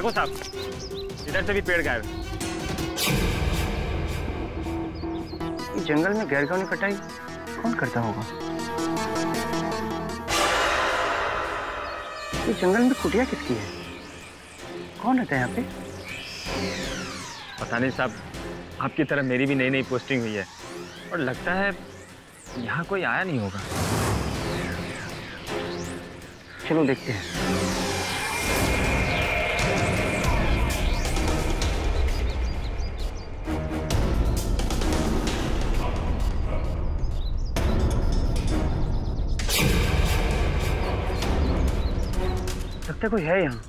देखो साहब, इधर से भी पेड़ गायब। जंगल में गैर कानूनी कटाई कौन करता होगा? ये जंगल में कुटिया किसकी है? कौन रहता है यहाँ पे? पता नहीं साहब, आपकी तरह मेरी भी नई नई पोस्टिंग हुई है और लगता है यहाँ कोई आया नहीं होगा। चलो देखते हैं। लगता है कोई है यहाँ।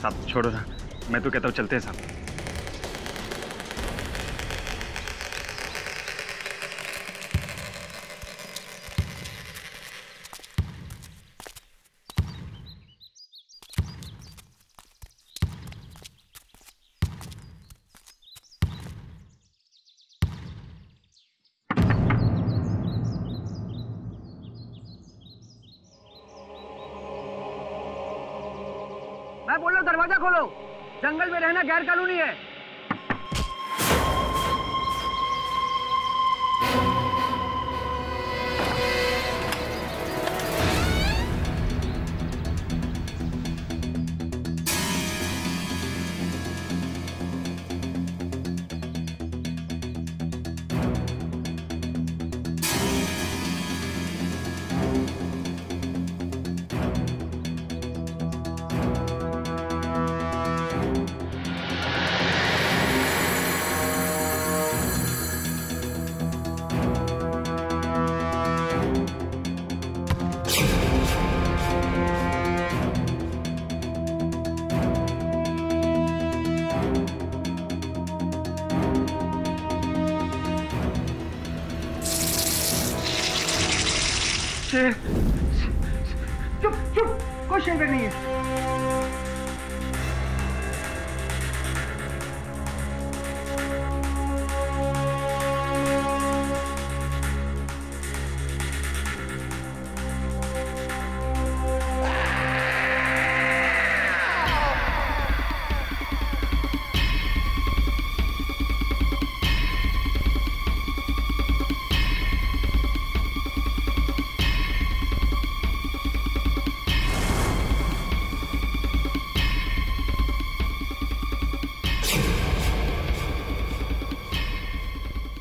साहब छोड़ो ना, मैं तो कहता हूँ चलते हैं साहब। मैं बोल रहा हूँ दरवाजा खोलो, जंगल में रहना गैर कानूनी है। चुप चुप, कोई शेर नहीं है।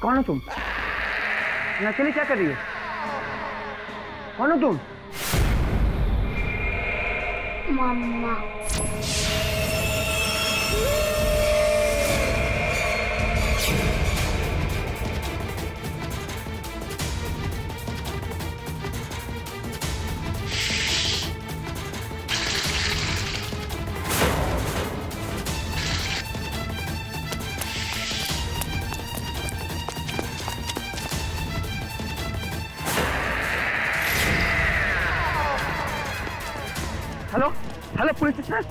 कौन हो तुम? यहाँ अकेले क्या कर रही हो? कौन हो तुम? मम्मा। Hello hello, police station.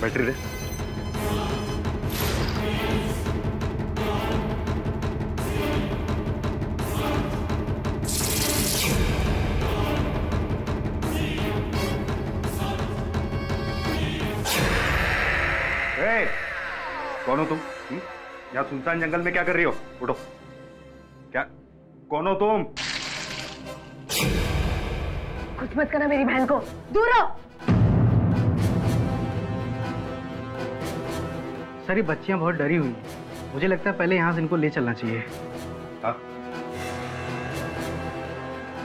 Battery दे। कौन हो तुम? यहाँ सुनसान जंगल में क्या कर रही हो? उठो। क्या? कौन हो तुम? कुछ मत करना मेरी बहन को, दूर हो। सर ये बच्चियां बहुत डरी हुई हैं। मुझे लगता है पहले यहाँ से इनको ले चलना चाहिए। हाँ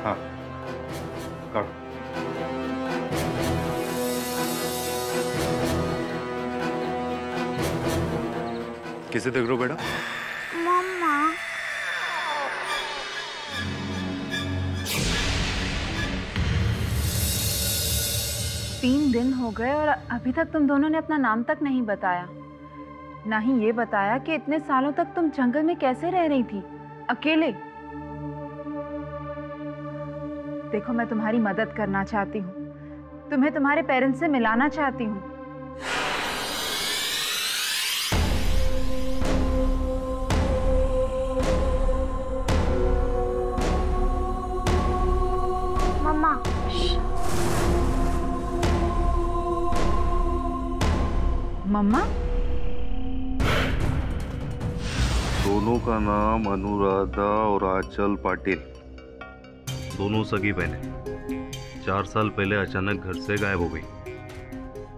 हाँ, करो। किसे देख रहे हो बेटा? मम्मा। 3 दिन हो गए और अभी तक तुम दोनों ने अपना नाम तक नहीं बताया, ना ही ये बताया कि इतने सालों तक तुम जंगल में कैसे रह रही थी अकेले। देखो मैं तुम्हारी मदद करना चाहती हूँ, तुम्हें तुम्हारे पेरेंट्स से मिलाना चाहती हूँ। मम्मा। मम्मा? दोनों का नाम अनुराधा और आंचल पाटिल, दोनों सगी बहनें। 4 साल पहले अचानक घर से गायब हो गई,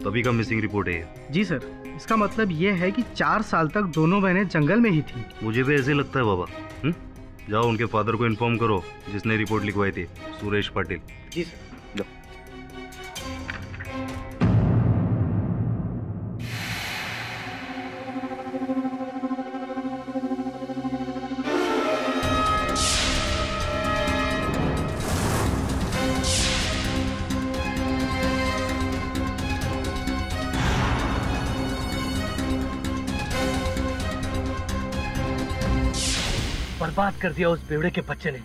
तभी का मिसिंग रिपोर्ट है ये। जी सर, इसका मतलब ये है कि 4 साल तक दोनों बहनें जंगल में ही थी। मुझे भी ऐसे लगता है बाबा। जाओ उनके फादर को इन्फॉर्म करो जिसने रिपोर्ट लिखवाई थी, सुरेश पाटिल। जी सर। बर्बाद कर दिया उस बेवड़े के बच्चे ने।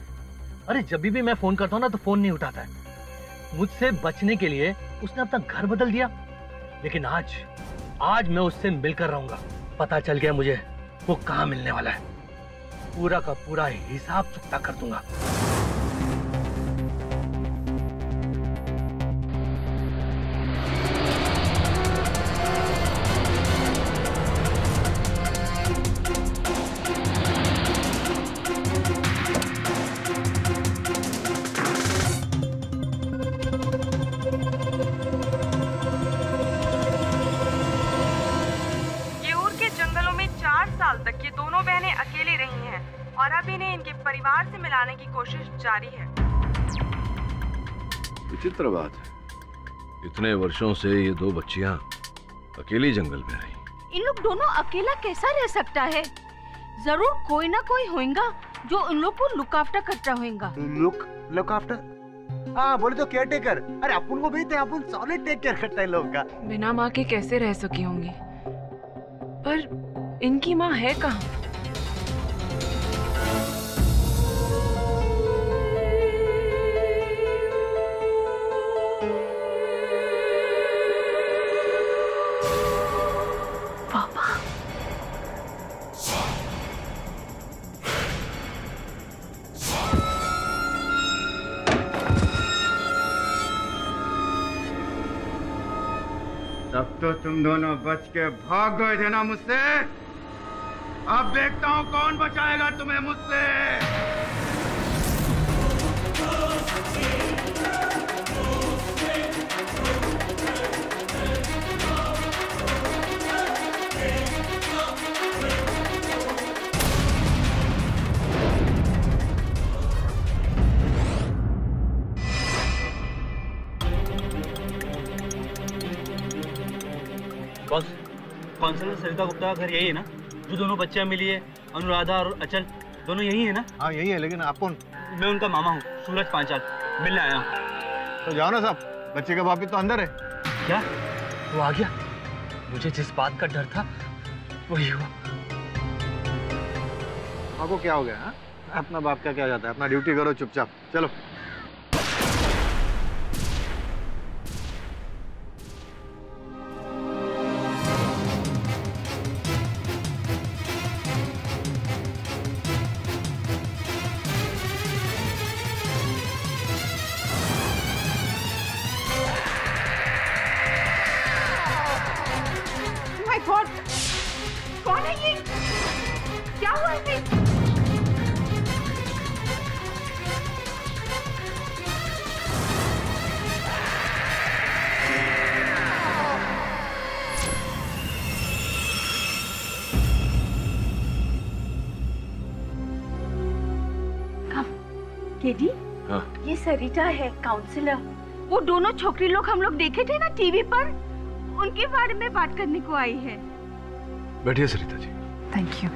अरे जब भी मैं फोन करता हूँ ना तो फोन नहीं उठाता है। मुझसे बचने के लिए उसने अपना घर बदल दिया। लेकिन आज मैं उससे मिलकर रहूंगा। पता चल गया मुझे वो कहाँ मिलने वाला है। पूरा का पूरा हिसाब चुकता कर दूंगा। तक ये दोनों बहनें अकेली रही हैं और अब इन्हें इनके परिवार से मिलाने की कोशिश जारी है। विचित्र बात है, इतने वर्षों से ये 2 बच्चियां अकेली जंगल में रही। इन लोग दोनों अकेला कैसा रह सकता है? जरूर कोई ना कोई होगा जो इन लोग को लुक आफ्टर करता होगा। Look after? हाँ बोले तो केयर टेकर। अरे अपन को भी थे, अपन सॉलिड टेक केयर करता है लोग का। बिना माँ के कैसे रह सकी होंगी? पर इनकी माँ है कहाँ? पापा। तब तो तुम दोनों बच के भाग गए थे ना मुझसे। अब देखता हूँ कौन बचाएगा तुम्हें मुझसे। बॉस, काउंसलर सरिता गुप्ता का घर यही है ना? जो दोनों बच्चियां मिली है, अनुराधा और अचल, दोनों यही है ना? हाँ यही है, लेकिन अपन मैं उनका मामा हूँ, सूरज पांचाल, मिलने आया हूँ। तो जाओ ना साहब, बच्चे का बाप भी तो अंदर है। क्या वो आ गया? मुझे जिस बात का डर था वही हुआ। आपको क्या हो गया? हा? अपना बाप का क्या जाता है, अपना ड्यूटी करो चुपचाप। चलो कौन है ये? क्या हुआ इसे? केडी, हाँ? ये सरिता है, काउंसलर। वो दोनों छोकरी लोग हम लोग देखे थे ना टीवी पर, उनके बारे में बात करने को आई है। बैठिए सरिता जी। Thank you.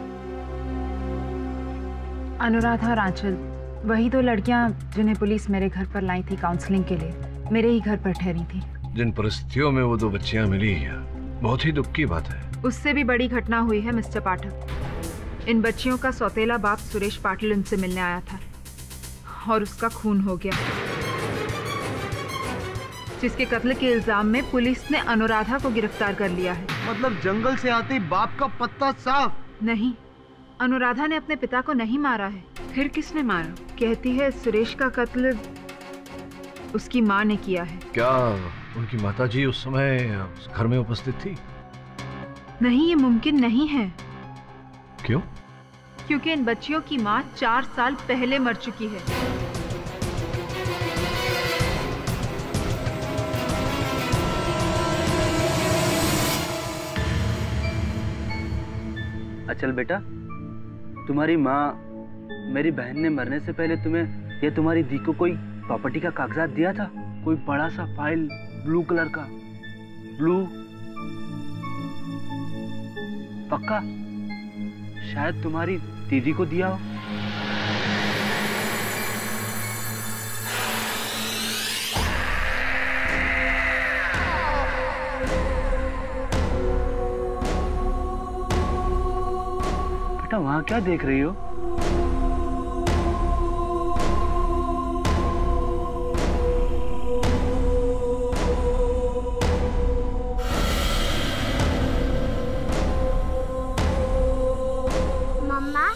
अनुराधा और आंचल, वही 2 लड़कियां जिन्हें पुलिस मेरे घर पर लाई थी काउंसलिंग के लिए, मेरे ही घर पर ठहरी थी। जिन परिस्थितियों में वो 2 बच्चियां मिली है, बहुत ही दुख की बात है। उससे भी बड़ी घटना हुई है मिस्टर पाठक। इन बच्चियों का सौतेला बाप सुरेश पाटिल उनसे मिलने आया था और उसका खून हो गया। जिसके कत्ल के इल्जाम में पुलिस ने अनुराधा को गिरफ्तार कर लिया है। मतलब जंगल से आते ही बाप का पत्ता साफ? नहीं, अनुराधा ने अपने पिता को नहीं मारा है। फिर किसने मारा? कहती है सुरेश का कत्ल उसकी माँ ने किया है। क्या उनकी माताजी उस समय उस घर में उपस्थित थी? नहीं, ये मुमकिन नहीं है। क्यों? क्योंकि इन बच्चियों की माँ 4 साल पहले मर चुकी है। अचल बेटा, तुम्हारी माँ मेरी बहन ने मरने से पहले तुम्हें या तुम्हारी दी को कोई प्रॉपर्टी का कागजात दिया था? कोई बड़ा सा फाइल ब्लू कलर का? ब्लू पक्का? शायद तुम्हारी दीदी को दिया हो। बेटा वहां क्या देख रही हो? मम्मा,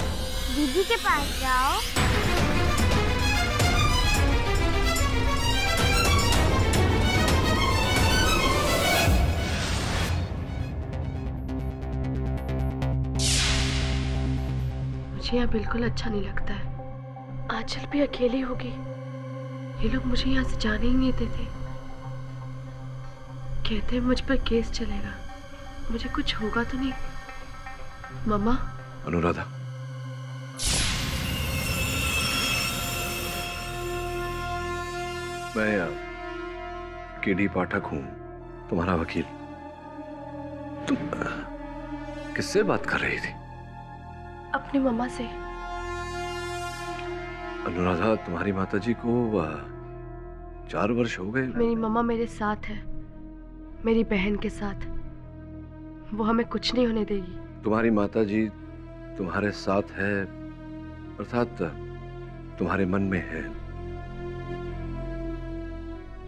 दीदी के पास जाओ। मुझे यहाँ बिल्कुल अच्छा नहीं लगता है। आंचल भी अकेली होगी। ये लोग मुझे यहाँ से जाने ही नहीं देते। कहते हैं मुझ पर केस चलेगा। मुझे कुछ होगा तो नहीं? मम्मा। अनुराधा, मैं केडी पाठक हूं, तुम्हारा वकील। तुम किससे बात कर रही थी? अपनी मम्मा से। अनुराधा, तुम्हारी माताजी को 4 वर्ष हो गए। मेरी मम्मा मेरे साथ है, मेरी बहन के साथ। वो हमें कुछ नहीं होने देगी। तुम्हारी माताजी तुम्हारे साथ है, अर्थात तुम्हारे मन में है।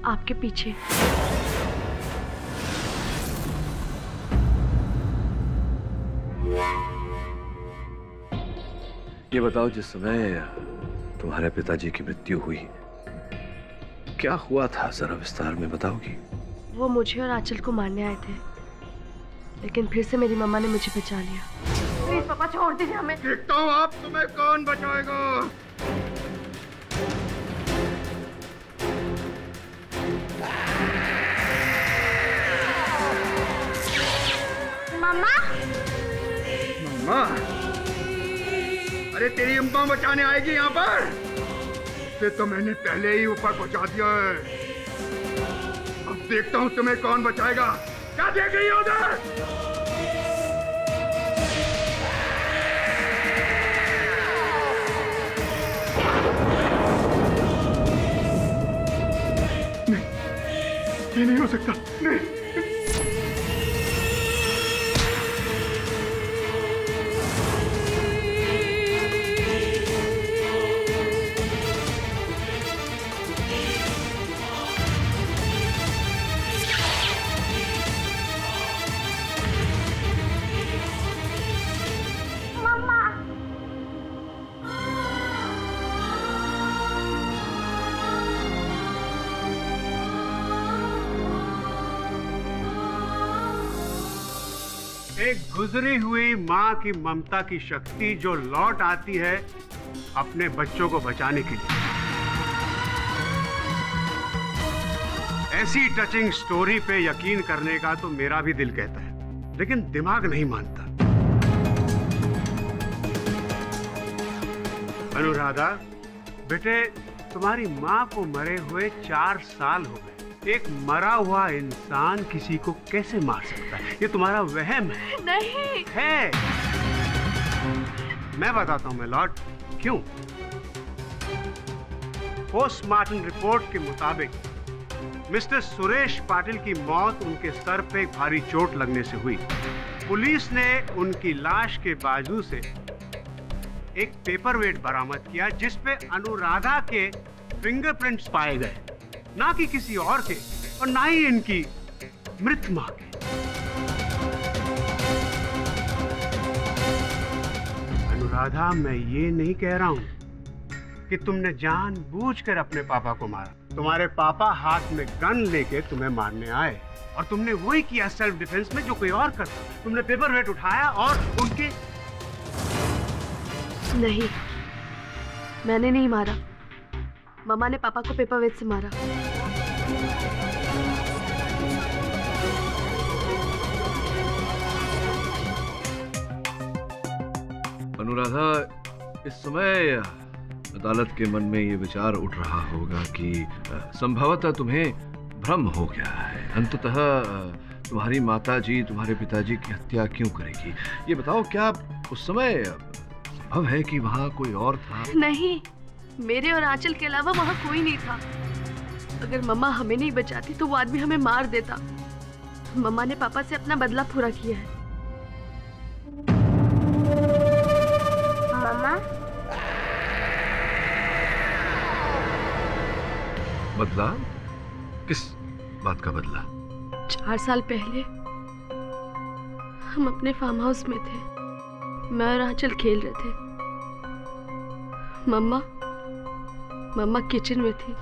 आपके पीछे। ये बताओ, जिस समय तुम्हारे पिताजी की मृत्यु हुई क्या हुआ था, जरा विस्तार में बताओगी? वो मुझे और आंचल को मारने आए थे, लेकिन फिर से मेरी मम्मा ने मुझे बचा लिया। प्लीज पापा छोड़ दीजिए हमें। देखता हूँ आप तुम्हें कौन बचाएगा। मम्मा। मम्मा? अरे तेरी अम्मा बचाने आएगी यहाँ पर? उसे तो मैंने पहले ही ऊपर पहुंचा दिया है। अब देखता हूँ तुम्हें कौन बचाएगा। क्या देख रही हो उधर? ये नहीं हो सकता। नहीं। एक गुजरी हुई माँ की ममता की शक्ति जो लौट आती है अपने बच्चों को बचाने के लिए। ऐसी टचिंग स्टोरी पे यकीन करने का तो मेरा भी दिल कहता है, लेकिन दिमाग नहीं मानता। अनुराधा बेटे, तुम्हारी माँ को मरे हुए 4 साल हो गए। एक मरा हुआ इंसान किसी को कैसे मार सकता है? ये तुम्हारा वहम है। नहीं है। मैं बताता हूं मिलॉर्ड, क्यों। पोस्टमार्टम रिपोर्ट के मुताबिक मिस्टर सुरेश पाटिल की मौत उनके सर पे भारी चोट लगने से हुई। पुलिस ने उनकी लाश के बाजू से एक पेपरवेट बरामद किया जिस पे अनुराधा के फिंगरप्रिंट्स पाए गए, ना कि किसी और के। और ना ही इनकी मृत माँ की। अनुराधा, मैं ये नहीं कह रहा हूं कि तुमने जानबूझकर अपने पापा को मारा। तुम्हारे पापा हाथ में गन लेके तुम्हें मारने आए और तुमने वही किया सेल्फ डिफेंस में जो कोई और करता। तुमने पेपर वेट उठाया और उनके। नहीं, मैंने नहीं मारा। मम्मा ने पापा को पेपर वेट से मारा। अनुराधा, इस समय अदालत के मन में ये विचार उठ रहा होगा कि संभवतः तुम्हें भ्रम हो गया है। अंततः तुम्हारी माताजी तुम्हारे पिताजी की हत्या क्यों करेगी? ये बताओ, क्या उस समय संभव है कि वहाँ कोई और था? नहीं, मेरे और आंचल के अलावा वहाँ कोई नहीं था। अगर मम्मा हमें नहीं बचाती तो वो आदमी हमें मार देता। मम्मा ने पापा से अपना बदला पूरा किया है। मम्मा, बदला? किस बात का बदला? 4 साल पहले हम अपने फार्म हाउस में थे। मैं और आंचल खेल रहे थे। मम्मा किचन में थी।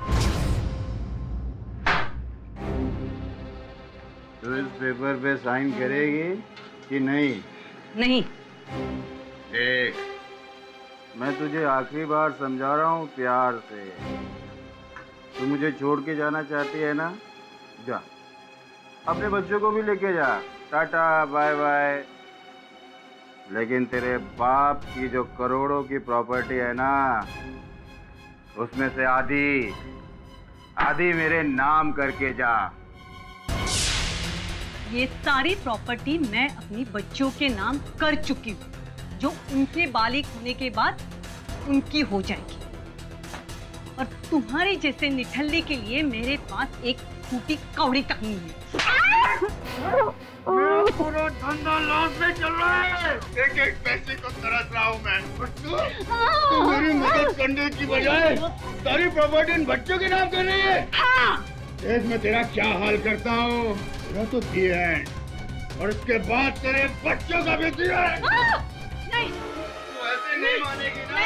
तो इस पेपर पे साइन करेगी कि नहीं? नहीं। देख, मैं तुझे आखिरी बार समझा रहा हूँ प्यार से। तू मुझे छोड़ के जाना चाहती है ना? जा, अपने बच्चों को भी लेके जा। Tata bye bye. लेकिन तेरे बाप की जो करोड़ों की प्रॉपर्टी है ना, उसमें से आधी मेरे नाम करके जा। ये सारी प्रॉपर्टी मैं अपनी बच्चों के नाम कर चुकी हूँ, जो उनके बालिग होने के बाद उनकी हो जाएगी। और तुम्हारे जैसे निठल्ले के लिए मेरे पास एक फूटी कौड़ी तक नहीं है। मेरा पूरा धंधा लॉस में चल रहा है। एक एक पैसे को तरस रहा हूँ मैं। और तू मेरी मदद करने की बजाय सारी प्रॉपर्टी इन बच्चों के नाम कर रही है। देख मैं तेरा क्या हाल करता हूँ। तेरा तो दी है और उसके बाद तेरे बच्चों का भी दी है। नहीं, तू ऐसे नहीं मानेगी ना।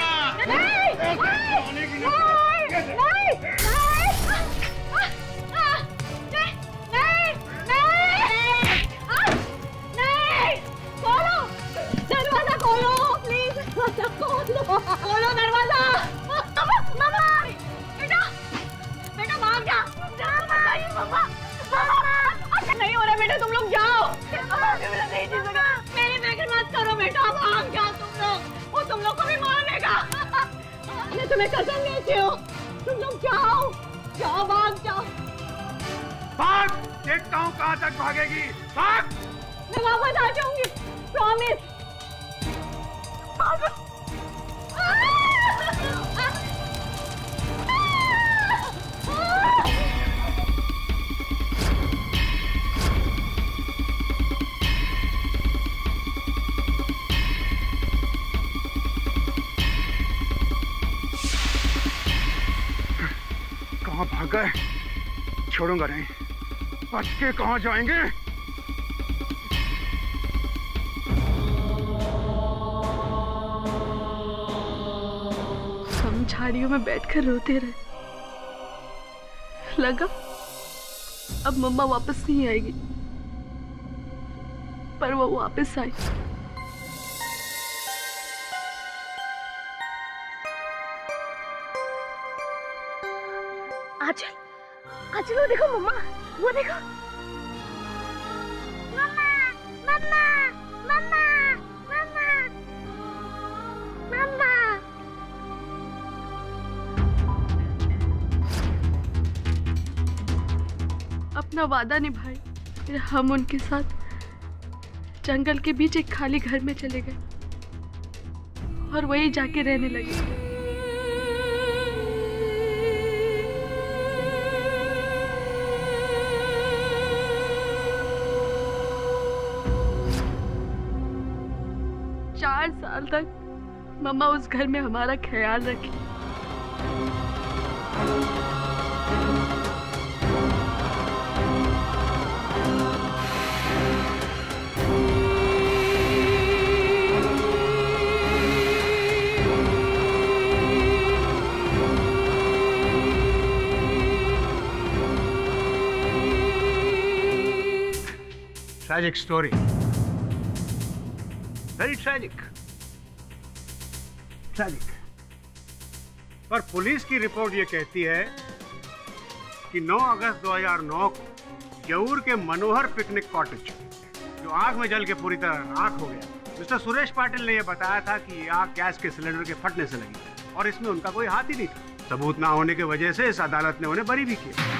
नहीं, मानेगी ना। दरवाजा खोलो प्लीज, खोलो दरवाजा। मामा, बेटा भाग जा। नहीं हो रहा बेटा, तुम लोग जाओ। मेरी फिक्र मत करो बेटा, भाग जाओ तुम लोग। वो तुम लोग को भी मार देगा। मैं तुम्हें कसम देती हूँ, तुम लोग जाओ, भाग जाओ। भाग, देखता हूँ कहाँ तक भागेगी। भाग। मैं वापस आ जाऊंगी, प्रॉमिस। कहाँ भाग गए? छोड़ूंगा नहीं। बच के कहाँ जाएंगे? हम झाड़ियों में बैठकर रोते रहे। लगा अब मम्मा वापस नहीं आएगी, पर वो वापस आई। आंचल, वो देखो मम्मा, वो देखो। मम्मा, मम्मा, मम्मा, मम्मा, मम्मा। अपना वादा निभाए, फिर हम उनके साथ जंगल के बीच एक खाली घर में चले गए और वहीं जाके रहने लगे। चार साल तक मम्मा उस घर में हमारा ख्याल रखी। Tragic story, very tragic. पर पुलिस की रिपोर्ट ये कहती है कि 9 अगस्त 2009 को यऊर के मनोहर पिकनिक कॉटेज जो आग में जल के पूरी तरह राख हो गया, मिस्टर सुरेश पाटिल ने यह बताया था कि ये आग गैस के सिलेंडर के फटने से लगी और इसमें उनका कोई हाथ ही नहीं था। सबूत ना होने की वजह से इस अदालत ने उन्हें बरी भी किया।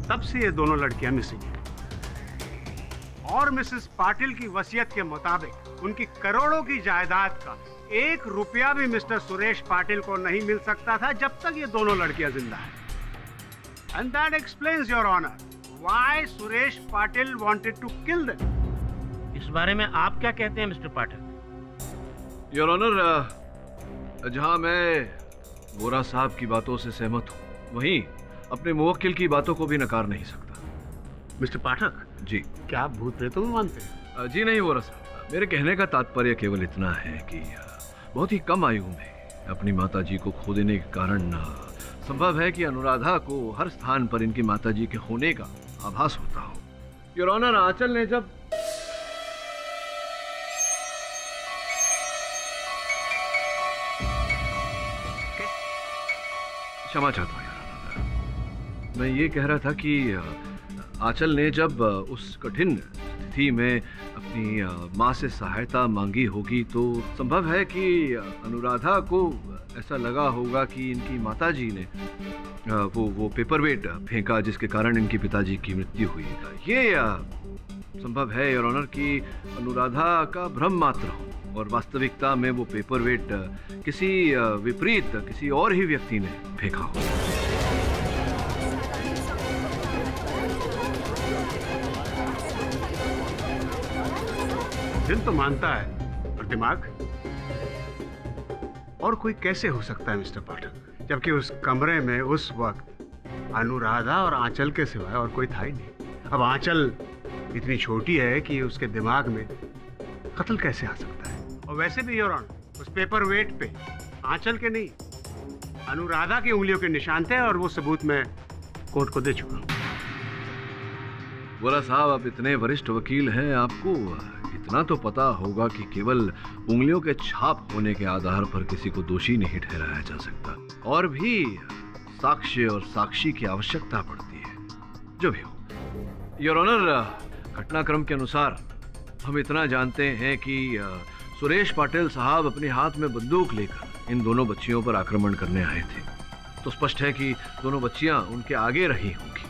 तब से ये दोनों लड़कियां मिसिंग हैं और मिसेस पाटिल की वसीयत के मुताबिक उनकी करोड़ों की जायदाद का 1 रुपया भी मिस्टर सुरेश पाटिल को नहीं मिल सकता था जब तक ये दोनों लड़कियां जिंदा हैं। And that explains your honour why Suresh Patil wanted to kill them. इस बारे में आप क्या कहते हैं मिस्टर पाटिल? योर ऑनर, जहां मैं वोरा साहब की बातों से सहमत हूं, वहीं अपने मुवक्किल की बातों को भी नकार नहीं सकता। मिस्टर पाठक जी, क्या आप भूत प्रेतों में मानते हैं? जी नहीं वोरा साहब, मेरे कहने का तात्पर्य केवल इतना है कि बहुत ही कम आयु में अपनी माता जी को खो देने के कारण संभव है कि अनुराधा को हर स्थान पर इनकी माता जी के होने का आभास होता हो। योर ऑनर, आंचल ने जब क्षमा चाहता हूँ योर ऑनर, मैं ये कह रहा था कि आंचल ने जब उस कठिन स्थिति में अपनी माँ से सहायता मांगी होगी तो संभव है कि अनुराधा को ऐसा लगा होगा कि इनकी माताजी ने वो पेपरवेट फेंका जिसके कारण इनके पिताजी की मृत्यु हुई। ये संभव है योर ऑनर कि अनुराधा का भ्रम मात्र हो और वास्तविकता में वो पेपरवेट किसी विपरीत किसी और ही व्यक्ति ने फेंका हो। दिल तो मानता है और दिमाग और कोई कैसे हो सकता है मिस्टर पाठक, जबकि उस कमरे में उस वक्त अनुराधा और आंचल के सिवाय और कोई था ही नहीं। अब आंचल इतनी छोटी है कि उसके दिमाग में कत्ल कैसे आ सकता है? और वैसे भी योर ऑनर, उस पेपर वेट पे आंचल के नहीं अनुराधा की उंगलियों के निशान थे और वो सबूत मैं कोर्ट को दे चुका हूँ। वोरा साहब, आप इतने वरिष्ठ वकील हैं, आपको इतना तो पता होगा कि केवल उंगलियों के छाप होने के आधार पर किसी को दोषी नहीं ठहराया जा सकता, और भी साक्ष्य और साक्षी की आवश्यकता पड़ती है। जो भी हो योर ऑनर, घटनाक्रम के अनुसार हम इतना जानते हैं कि सुरेश पाटिल साहब अपने हाथ में बंदूक लेकर इन दोनों बच्चियों पर आक्रमण करने आए थे। तो स्पष्ट है कि दोनों बच्चियां उनके आगे रही होंगी।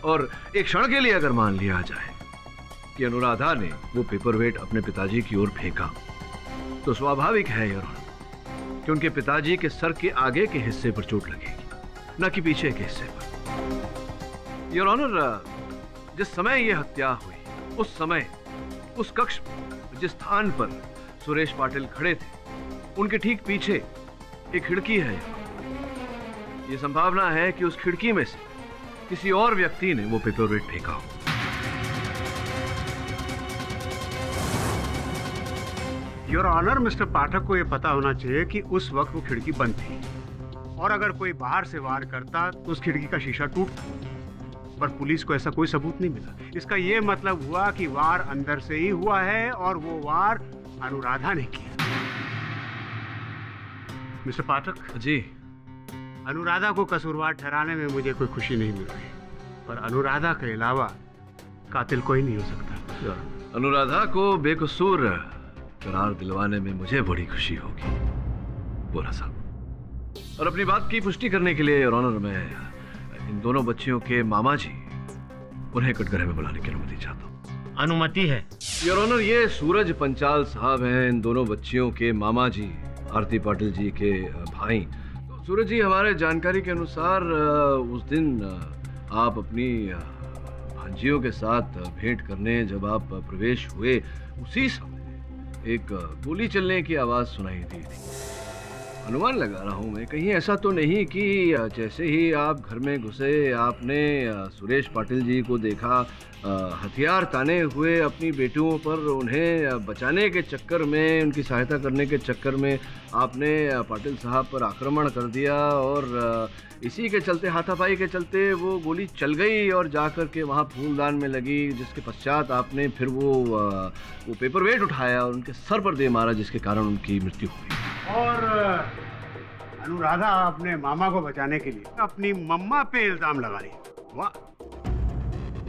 और एक क्षण के लिए अगर मान लिया जाए कि अनुराधा ने वो पेपरवेट अपने पिताजी की ओर फेंका, तो स्वाभाविक है योर ऑनर कि उनके पिताजी के सर के आगे के हिस्से पर चोट लगेगी, न कि पीछे के हिस्से पर। योर ऑनर, जिस समय ये हत्या हुई उस समय उस कक्ष में जिस स्थान पर सुरेश पाटिल खड़े थे उनके ठीक पीछे एक खिड़की है। ये संभावना है कि उस खिड़की में से किसी और व्यक्ति ने वो पेपरवेट फेंका हो। योर ऑनर, मिस्टर पाठक को यह पता होना चाहिए कि उस वक्त वो खिड़की बंद थी और अगर कोई बाहर से वार करता तो उस खिड़की का शीशा टूटता, पर पुलिस को ऐसा कोई सबूत नहीं मिला। इसका यह मतलब हुआ कि वार अंदर से ही हुआ है और वो वार अनुराधा ने किया। मिस्टर पाठक जी, अनुराधा को कसूरवार ठहराने में मुझे कोई खुशी नहीं मिल रही, पर अनुराधा के अलावा कातिल कोई नहीं हो सकता। अनुराधा को बेकसूर करार दिलवाने में मुझे बड़ी खुशी होगी बोला साहब। और अपनी बात की पुष्टि करने के लिए योर ऑनर, मैं इन दोनों बच्चियों के मामा जी उन्हें कटघरे में बुलाने की अनुमति चाहता हूँ। अनुमति है योर ऑनर। ये सूरज पंचाल साहब हैं इन दोनों बच्चियों के मामा जी, आरती पाटिल जी के भाई। तो सूरज जी, हमारे जानकारी के अनुसार उस दिन आप अपनी भांजियों के साथ भेंट करने जब आप प्रवेश हुए, उसी समय एक गोली चलने की आवाज सुनाई दी थी। अनुमान लगा रहा हूँ मैं, कहीं ऐसा तो नहीं कि जैसे ही आप घर में घुसे आपने सुरेश पाटिल जी को देखा हथियार ताने हुए अपनी बेटियों पर, उन्हें बचाने के चक्कर में, उनकी सहायता करने के चक्कर में आपने पाटिल साहब पर आक्रमण कर दिया और इसी के चलते, हाथापाई के चलते वो गोली चल गई और जाकर के वहाँ फूलदान में लगी, जिसके पश्चात आपने फिर वो पेपर वेट उठाया और उनके सर पर दे मारा, जिसके कारण उनकी मृत्यु हुई। और अनुराधा अपने मामा को बचाने के लिए अपनी मम्मा पे इल्जाम लगा रही। वाह!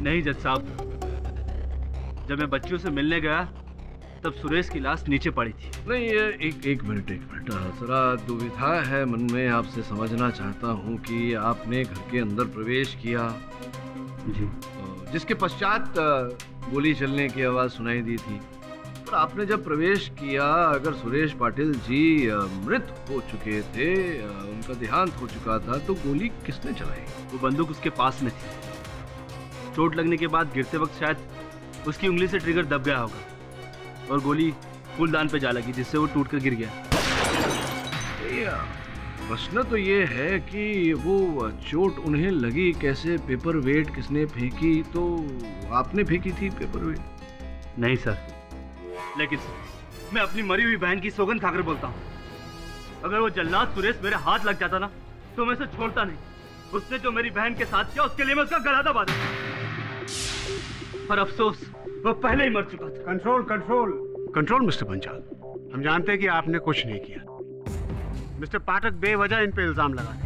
नहीं जज साहब, जब मैं बच्चियों से मिलने गया तब सुरेश की लाश नीचे पड़ी थी। नहीं, ये एक मिनट जरा दुविधा है मन में, आपसे समझना चाहता हूँ कि आपने घर के अंदर प्रवेश किया जी, जिसके पश्चात गोली चलने की आवाज़ सुनाई दी थी, पर आपने जब प्रवेश किया, अगर सुरेश पाटिल जी मृत हो चुके थे, उनका देहांत हो चुका था, तो गोली किसने चलाई? वो बंदूक उसके पास में थी। चोट लगने के बाद गिरते वक्त शायद उसकी उंगली से ट्रिगर दब गया होगा और गोली फूलदान पे जा लगी, जिससे वो टूटकर गिर गया। प्रश्न तो ये है कि वो चोट उन्हें लगी कैसे, पेपर वेट किसने फेंकी? तो आपने फेंकी थी पेपर वेट? नहीं सर, लेकिन मैं अपनी मरी हुई बहन की सौगंध खाकर बोलता हूँ, अगर वो जल्लाद सुरेश मेरे हाथ लग जाता ना तो मैं उसे छोड़ता नहीं। उसने जो मेरी बहन के साथ किया उसके लिए मैं उसका गला दबा दूंगा, पर अफसोस वो पहले ही मर चुका था। Control control control Mr Panchal, हम जानते हैं कि आपने कुछ नहीं किया। मिस्टर पाठक बेवजह इन पे इल्जाम लगाते।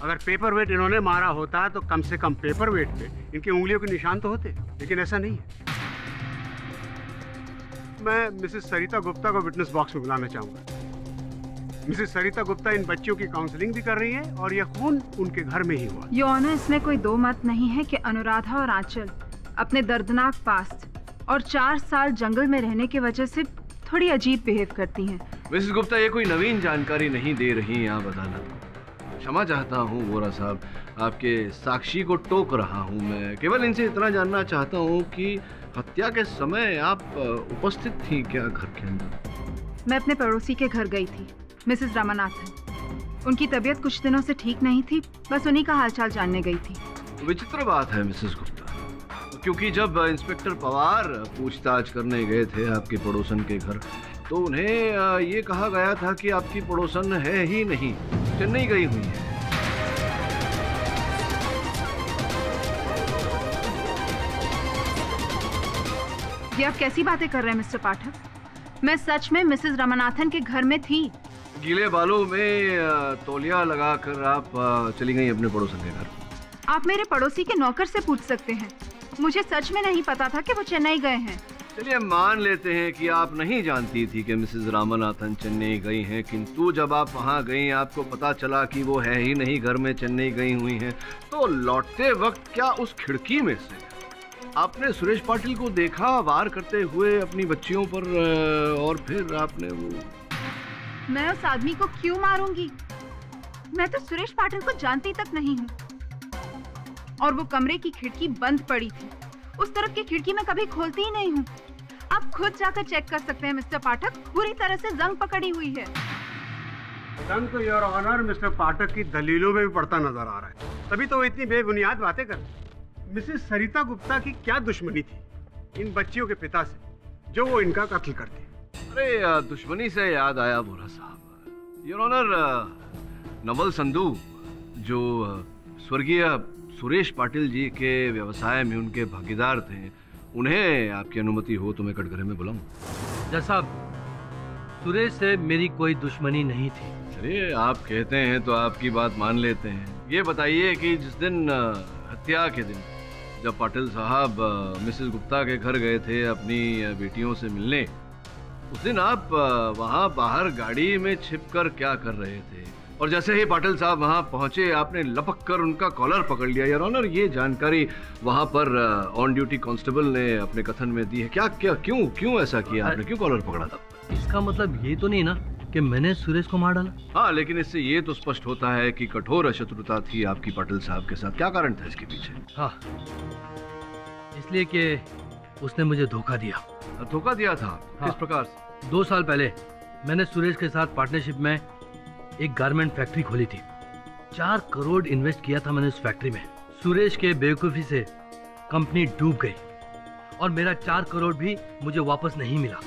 अगर पेपर वेट इन्होंने मारा होता तो कम से कम पेपर वेट पे इनकी उंगलियों के निशान तो होते, लेकिन ऐसा नहीं है। मैं मिसेस सरिता गुप्ता को विटनेस बॉक्स में बुलाना चाहूंगा। मिसेस सरिता गुप्ता इन बच्चियों की काउंसलिंग भी कर रही है और यह खून उनके घर में ही हुआ। योर ऑनर, इसमें कोई दो मत नहीं है कि अनुराधा और आंचल अपने दर्दनाक पास्ट और 4 साल जंगल में रहने की वजह से थोड़ी अजीब बिहेव करती हैं। मिसेस गुप्ता, ये कोई नवीन जानकारी नहीं दे रही हैं आप अदालत। क्षमा चाहता हूँ वोरा साहब, आपके साक्षी को टोक रहा हूँ मैं। केवल इनसे इतना जानना चाहता हूँ कि हत्या के समय आप उपस्थित थी क्या घर के अंदर? मैं अपने पड़ोसी के घर गई थी, मिसेस रामानाथन। उनकी तबीयत कुछ दिनों से ठीक नहीं थी, बस उन्हीं का हालचाल जानने गई थी। विचित्र बात है मिसेस गुप्ता, क्योंकि जब इंस्पेक्टर पवार पूछताछ करने गए थे आपके पड़ोसन के घर, तो उन्हें ये कहा गया था कि आपकी पड़ोसन है ही नहीं, चेन्नई गई हुई है। ये आप कैसी बातें कर रहे हैं मिस्टर पाठक? मैं सच में मिसेस रामानाथन के घर में थी। गीले बालों में तौलिया लगाकर आप चली गई अपने पड़ोसन के घर। आप मेरे पड़ोसी के नौकर से पूछ सकते हैं, मुझे सच में नहीं पता था कि वो चेन्नई गए हैं। चलिए मान लेते हैं कि आप नहीं जानती थी कि मिसेस रामानाथन चेन्नई गई हैं, किंतु जब आप वहां गई आपको पता चला कि वो है ही नहीं घर में, चेन्नई गई हुई हैं, तो लौटते वक्त क्या उस खिड़की में से आपने सुरेश पाटिल को देखा वार करते हुए अपनी बच्चियों पर, और फिर आपने वो... मैं उस आदमी को क्यों मारूंगी? मैं तो सुरेश पाटिल को जानती तक नहीं हूँ। और वो कमरे की खिड़की बंद पड़ी थी, उस तरफ की खिड़की मैं कभी खोलती ही नहीं हूँ। आप खुद जाकर चेक कर सकते हैं मिस्टर पाठक, पूरी तरह से जंग पकड़ी हुई है। जंग तो योर ऑनर मिस्टर पाठक की दलीलों में भी पड़ता नजर आ रहा है, तभी तो वो इतनी बेबुनियाद बातें कर। मिसेस सरिता गुप्ता की क्या दुश्मनी थी इन बच्चियों के पिता से जो वो इनका कत्ल करती? अरे दुश्मनी से याद आया बोरा साहब, योर ऑनर नवल संधू जो स्वर्गीय सुरेश पाटिल जी के व्यवसाय में उनके भागीदार थे, उन्हें आपकी अनुमति हो तो मैं कटघरे में बुलाऊं? जज साहब, सुरेश से मेरी कोई दुश्मनी नहीं थी। चलिए आप कहते हैं तो आपकी बात मान लेते हैं। ये बताइए कि जिस दिन हत्या के दिन जब पाटिल साहब मिसेस गुप्ता के घर गए थे अपनी बेटियों से मिलने, उस दिन आप वहाँ बाहर गाड़ी में छिपकर क्या कर रहे थे? और जैसे ही पाटिल साहब वहाँ पहुँचे आपने लपक कर उनका कॉलर पकड़ लिया। योर ऑनर, ये जानकारी वहाँ पर ऑन ड्यूटी कांस्टेबल ने अपने कथन में दी है। क्या क्या क्यों ऐसा किया आपने? क्यों कॉलर पकड़ा था? इसका मतलब ये तो नहीं ना कि मैंने सुरेश को मार डाला? हाँ, लेकिन इससे ये तो स्पष्ट होता है कि कठोर शत्रुता थी आपकी पाटिल साहब के साथ। क्या कारण था इसके पीछे? हाँ, इसलिए कि उसने मुझे धोखा दिया। धोखा दिया था? हाँ, किस प्रकार से? 2 साल पहले मैंने सुरेश के साथ पार्टनरशिप में एक गारमेंट फैक्ट्री खोली थी। 4 करोड़ इन्वेस्ट किया था मैंने उस फैक्ट्री में। सुरेश के बेवकूफ़ी से कंपनी डूब गई और मेरा 4 करोड़ भी मुझे वापस नहीं मिला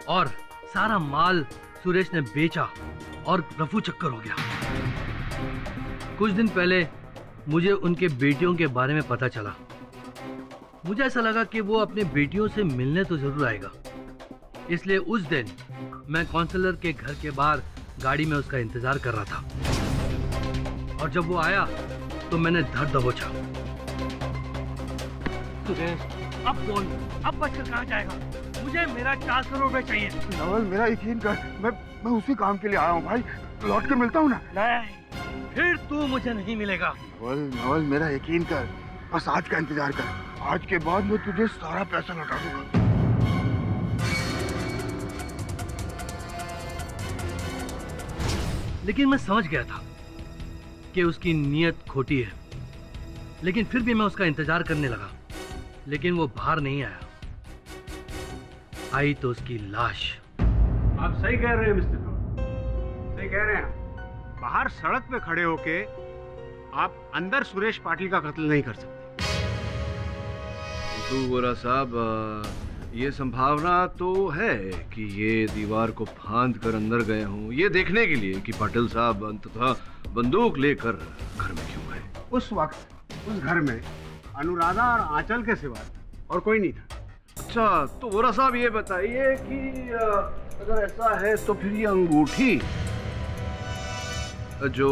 और सारा माल सुरेश ने बेचा और रफू चक्कर हो गया। कुछ दिन पहले मुझे उनके बेटियों के बारे में पता चला। मुझे ऐसा लगा कि वो अपने बेटियों से मिलने तो जरूर आएगा, इसलिए उस दिन मैं काउंसलर के घर के बाहर गाड़ी में उसका इंतजार कर रहा था और जब वो आया तो मैंने धर दबोचा। सुरेश, अब बोल, अब बचकर कहाँ जाएगा? मुझे मेरा 4 करोड़ रुपए चाहिए। नवल, मेरा यकीन कर, मैं उसी काम के लिए आया हूँ भाई। लौट के मिलता हूँ ना। नहीं, फिर तू मुझे नहीं मिलेगा। नवल, मेरा यकीन कर, बस आज का इंतजार कर। आज के बाद मैं तुझे सारा पैसा लौटा दूंगा। लेकिन मैं समझ गया था कि उसकी नीयत खोटी है, लेकिन फिर भी मैं उसका इंतजार करने लगा। लेकिन वो बाहर नहीं आया। आई तो उसकी लाश। आप सही कह रहे हैं मिस्टर कौर, सही कह रहे हैं। बाहर सड़क पे खड़े होके आप अंदर सुरेश पाटिल का कत्ल नहीं कर सकते। तो गोरा साहब, ये संभावना तो है कि ये दीवार को फांद कर अंदर गए हों, ये देखने के लिए कि पाटिल साहब अंततः बंदूक लेकर घर में क्यों गए। उस वक्त उस घर में अनुराधा और आंचल के सिवा और कोई नहीं था। अच्छा, तो गोरा साहब ये बताइए कि अगर ऐसा है तो फिर ये अंगूठी जो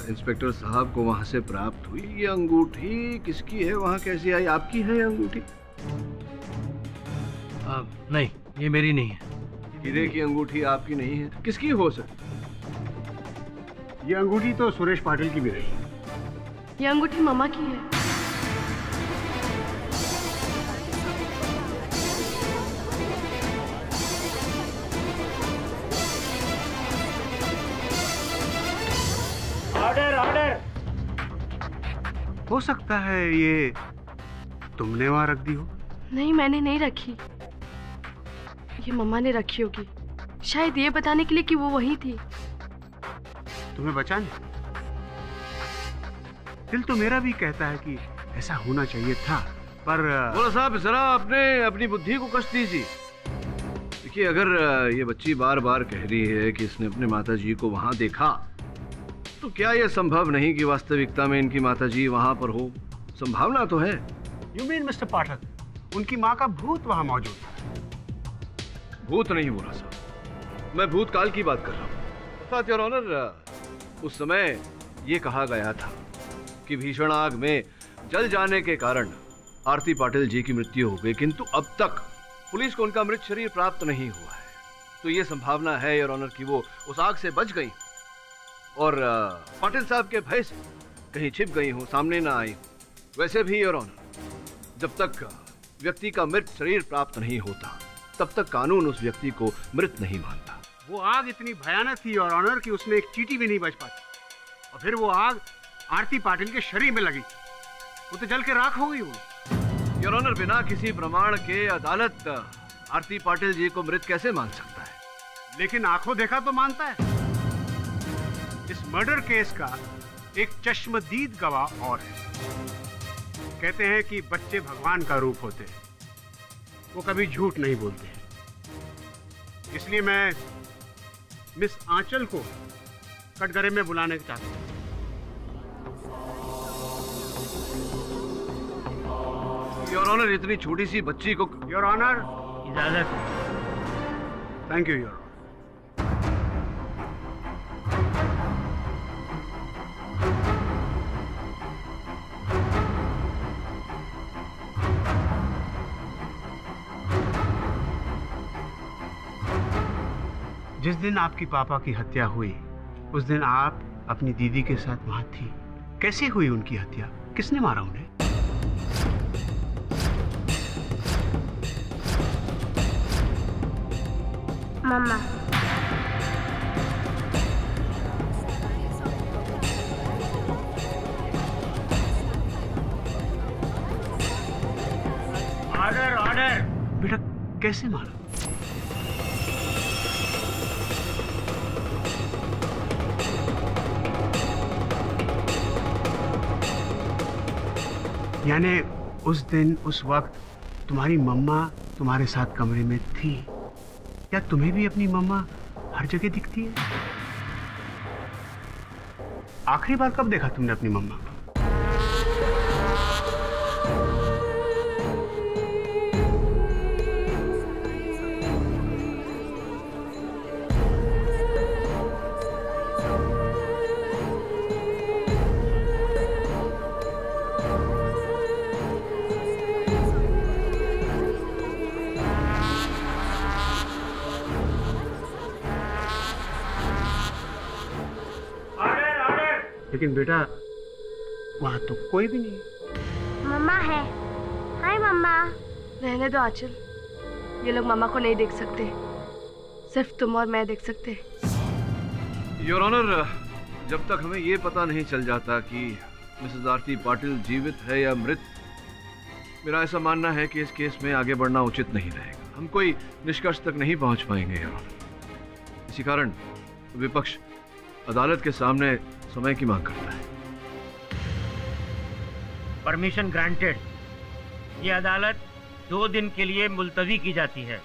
इंस्पेक्टर साहब को वहां से प्राप्त हुई, ये अंगूठी किसकी है? वहां कैसी आई? आपकी है ये अंगूठी? नहीं, ये मेरी नहीं है। हीरे की अंगूठी आपकी नहीं है, किसकी हो सकती? ये अंगूठी तो सुरेश पाटिल की भी रही। ये अंगूठी मामा की है। Order, order. हो सकता है ये तुमने वहां रख दी हो। नहीं, मैंने नहीं रखी, ये मम्मा ने रखी होगी, शायद ये बताने के लिए कि वो वही थी। तुम्हें बचाने? दिल तो मेरा भी कहता है कि ऐसा होना चाहिए था, पर गोरा साहब जरा अपनी बुद्धि को कष्ट दीजिए। देखिए, अगर ये बच्ची बार बार कह रही है कि इसने अपने माताजी को वहां देखा, तो क्या यह संभव नहीं कि वास्तविकता में इनकी माताजी वहां पर हो? संभावना तो है। यू मीन मिस्टर पाठक, उनकी माँ का भूत वहां मौजूद है? भूत नहीं गोरा साहब, मैं भूतकाल की बात कर रहा हूँ। अर्थात योर ऑनर, उस समय ये कहा गया था कि भीषण आग में जल जाने के कारण आरती पाटिल जी की मृत्यु हो गई, किंतु अब तक पुलिस को उनका मृत शरीर प्राप्त नहीं हुआ है। तो ये संभावना है योर ऑनर कि वो उस आग से बच गई और पाटिल साहब के भय से कहीं छिप गई हो, सामने ना आई। वैसे भी योर ऑनर, जब तक व्यक्ति का मृत शरीर प्राप्त नहीं होता, तब तक कानून उस व्यक्ति को मृत नहीं मानता। वो आग इतनी भयानक थी योर ऑनर कि उसमें एक चींटी भी नहीं बच पाती, और फिर वो आग आरती पाटिल के शरीर में लगी, वो तो जल के राख हो गई। वो योर ऑनर, बिना किसी प्रमाण के अदालत आरती पाटिल जी को मृत कैसे मान सकता है? लेकिन आंखों देखा तो मानता है। इस मर्डर केस का एक चश्मदीद गवाह और है। कहते हैं कि बच्चे भगवान का रूप होते हैं, वो कभी झूठ नहीं बोलते हैं। इसलिए मैं मिस आंचल को कटघरे में बुलाने चाहता हूँ। योर ऑनर, इतनी छोटी सी बच्ची को। योर ऑनर, इजाजत। Thank you your. जिस दिन आपकी पापा की हत्या हुई, उस दिन आप अपनी दीदी के साथ वहां थी। कैसे हुई उनकी हत्या? किसने मारा उन्हें? मम्मा। Order, order. बेटा, कैसे मारा? यानी उस दिन उस वक्त तुम्हारी मम्मा तुम्हारे साथ कमरे में थी। क्या तुम्हें भी अपनी मम्मा हर जगह दिखती है? आखिरी बार कब देखा तुमने अपनी मम्मा को? लेकिन बेटा वहां तो कोई भी नहीं। मम्मा है। हाय मम्मा। रहने दो आंचल, ये लोग मम्मा को नहीं देख सकते, सिर्फ तुम और मैं देख सकते। योर ऑनर, जब तक हमें ये पता नहीं चल जाता कि मिसेस आरती पाटिल जीवित है या मृत, मेरा ऐसा मानना है कि इस केस में आगे बढ़ना उचित नहीं रहेगा। हम कोई निष्कर्ष तक नहीं पहुंच पाएंगे योर ऑनर। इसी कारण विपक्ष अदालत के सामने समय की मांग करता है। Permission granted. ये अदालत 2 दिन के लिए मुलतवी की जाती है।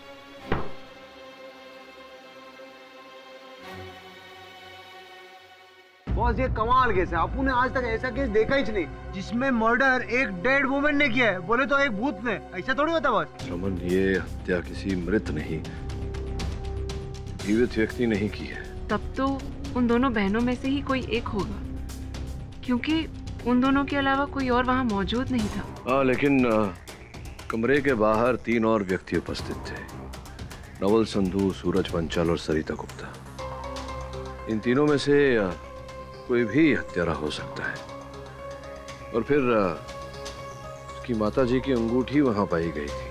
बॉस ये कमाल केस है। आपू ने आज तक ऐसा केस देखा ही नहीं जिसमें मर्डर एक डेड वुमन ने किया है। बोले तो एक भूत ने, ऐसा थोड़ी होता बॉस। रमन, ये हत्या किसी मृत नहीं, जीवित व्यक्ति नहीं की है। तब तो उन दोनों बहनों में से ही कोई एक होगा, क्योंकि उन दोनों के अलावा कोई और वहां मौजूद नहीं था। हाँ, लेकिन कमरे के बाहर 3 और व्यक्ति उपस्थित थे, नवल संधू, सूरज पंचाल और सरिता गुप्ता। इन तीनों में से कोई भी हत्यारा हो सकता है। और फिर उसकी माताजी की अंगूठी वहां पाई गई थी।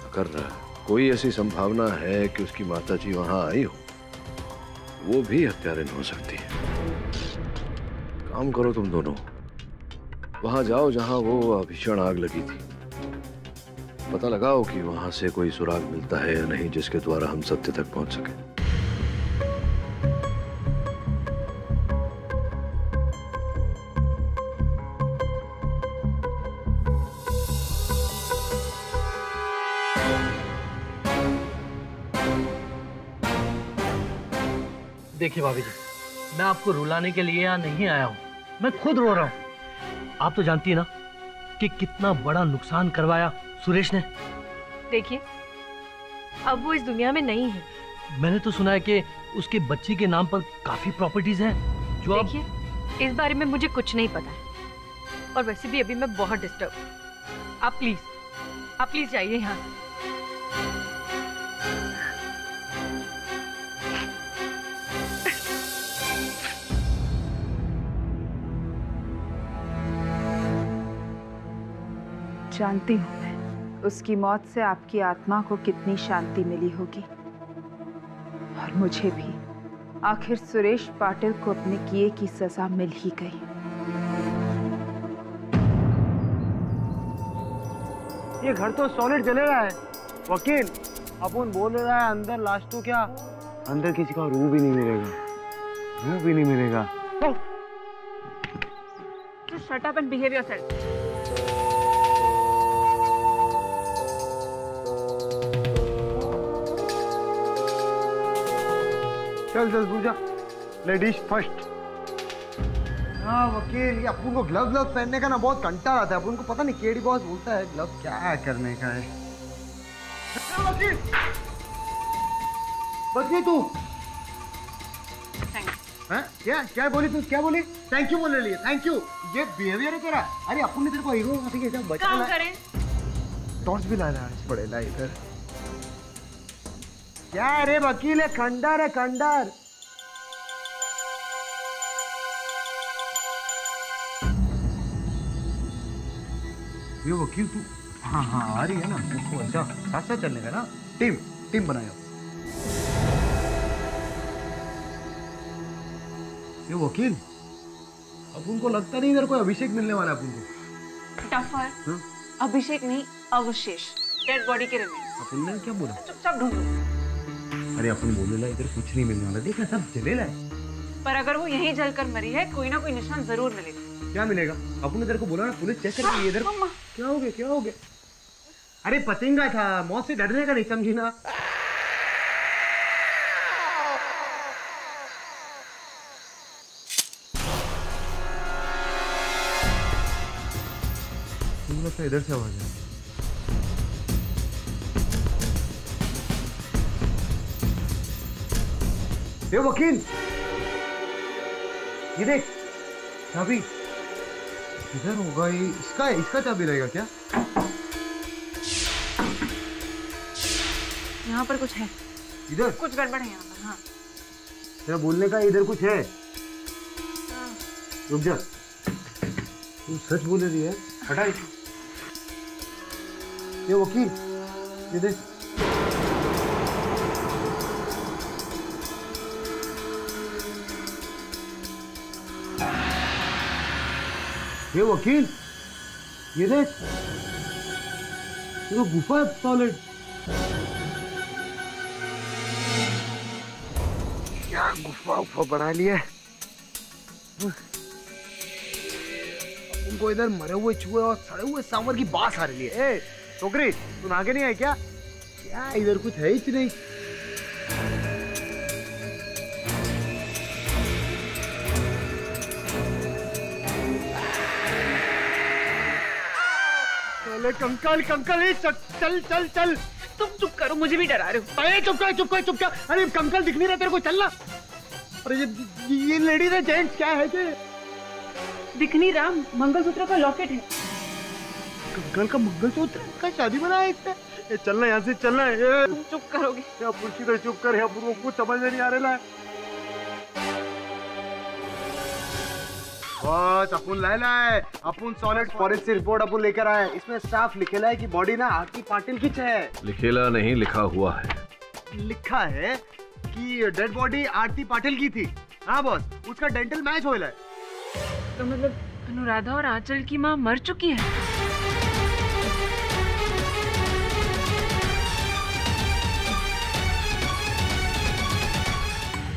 अगर कोई ऐसी संभावना है कि उसकी माताजी वहां आई हो, वो भी हत्यारिन हो सकती है। काम करो तुम दोनों, वहां जाओ जहां वो भीषण आग लगी थी। पता लगाओ कि वहां से कोई सुराग मिलता है या नहीं, जिसके द्वारा हम सत्य तक पहुंच सके। देखिए भाभी जी, मैं आपको रुलाने के लिए यहाँ नहीं आया हूँ, मैं खुद रो रहा हूँ। आप तो जानती है ना कि कितना बड़ा नुकसान करवाया सुरेश ने। देखिए, अब वो इस दुनिया में नहीं है। मैंने तो सुना है कि उसके बच्चे के नाम पर काफी प्रॉपर्टीज हैं जो देखिए, इस बारे में मुझे कुछ नहीं पता है, और वैसे भी अभी मैं बहुत डिस्टर्ब हूँ। आप प्लीज जाइए यहाँ से। जानती हूँ मैं उसकी मौत से आपकी आत्मा को कितनी शांति मिली होगी, और मुझे भी। आखिर सुरेश पाटिल को अपने किए की सजा मिल ही गई। ये घर तो सॉलिड जले रहा है वकील। अपन बोल रहा है अंदर लाश तो क्या, अंदर किसी का रूह भी नहीं मिलेगा, रूह भी नहीं मिलेगा। Just shut up and behave yourself. चल पूजा, लेडीज फर्स्ट। हाँ वकील, ये अपन को ग्लव पहनने का ना बहुत कंटाल आता है। अपन को पता नहीं केडी बॉस बोलता है ग्लव क्या करने का है। वकील बदली तू हैं? क्या बोली तू? क्या बोली? थैंक यू बोलने लिए। थैंक यू, ये बिहेवियर है तेरा। अरे अपन ने तेरे को हीरो बचा काम करें। टॉर्च भी लाना पड़ेगा इधर। क्या रे वकील है, खंडर है खंडर। ये वकील तू, हाँ आ रही है ना, उसको अच्छा साथ साथ चलने का ना। टीम बनाओ। ये वकील, अब उनको लगता नहीं इधर कोई अभिषेक मिलने वाला है अपन को। टफर, अभिषेक नहीं, अवशेष, डेड बॉडी के रिमेन्स। अपन ने क्या बोला? चुपचाप ढूंढो। अरे अपन बोलेला इधर कुछ नहीं मिलने वाला, देखना सब जलेला है। पर अगर वो यहीं जलकर मरी है, कोई ना कोई निशान जरूर मिलेगा। क्या मिलेगा? अपन ने तेरे को बोला ना पुलिस चेक करेगी इधर। क्या हो गया? क्या हो गया? अरे पतंगा था, मौत से डरने का नहीं, समझी ना? मुझे इधर से आवाज है। ये वकील, ये देख चाबी इधर होगा। ये इसका चाबी रहेगा क्या? यहाँ पर कुछ है। इधर कुछ गड़बड़ है यहाँ पर। हाँ, तेरा बोलने का इधर कुछ है। रुक जा, तू सच बोल रही है? हटा इसे। ये वकील, ये देख। ये वकील, ये देख, ये गुफा है सॉलिड। क्या गुफा बना लिया। उनको इधर मरे हुए चूहे और सड़े हुए सांवर की बास आ रही है। ए छोकरी, तुम आगे नहीं है क्या? क्या इधर कुछ है ही नहीं। कंकल कंकल, चल चल चल। तुम चुप करो, मुझे भी डरा रहे हो। अरे चुप कर चुप कर चुप कर। अरे कंकल दिख नहीं रहा तेरे को, चलना। अरे ये लेडीज है जेंट्स क्या है? दिख नहीं रहा, मंगलसूत्र का लॉकेट है। कंकल का मंगलसूत्र का शादी बना है इसने। चलना यहाँ से, चलना है। तुम चुप करोगे? चुप कर, यहाँ कुछ समझ में नहीं आ रहा है। बस अपन लाए अपन सॉलिड फॉरेंसिक से रिपोर्ट अपन लेकर आए। इसमें साफ लिखेला है कि बॉडी ना आरती पाटिल की है। लिखेला नहीं, लिखा हुआ है। लिखा है कि डेड बॉडी आरती पाटिल की थी। हाँ बॉस, उसका डेंटल मैच हो है। तो मतलब अनुराधा और आंचल की माँ मर चुकी है?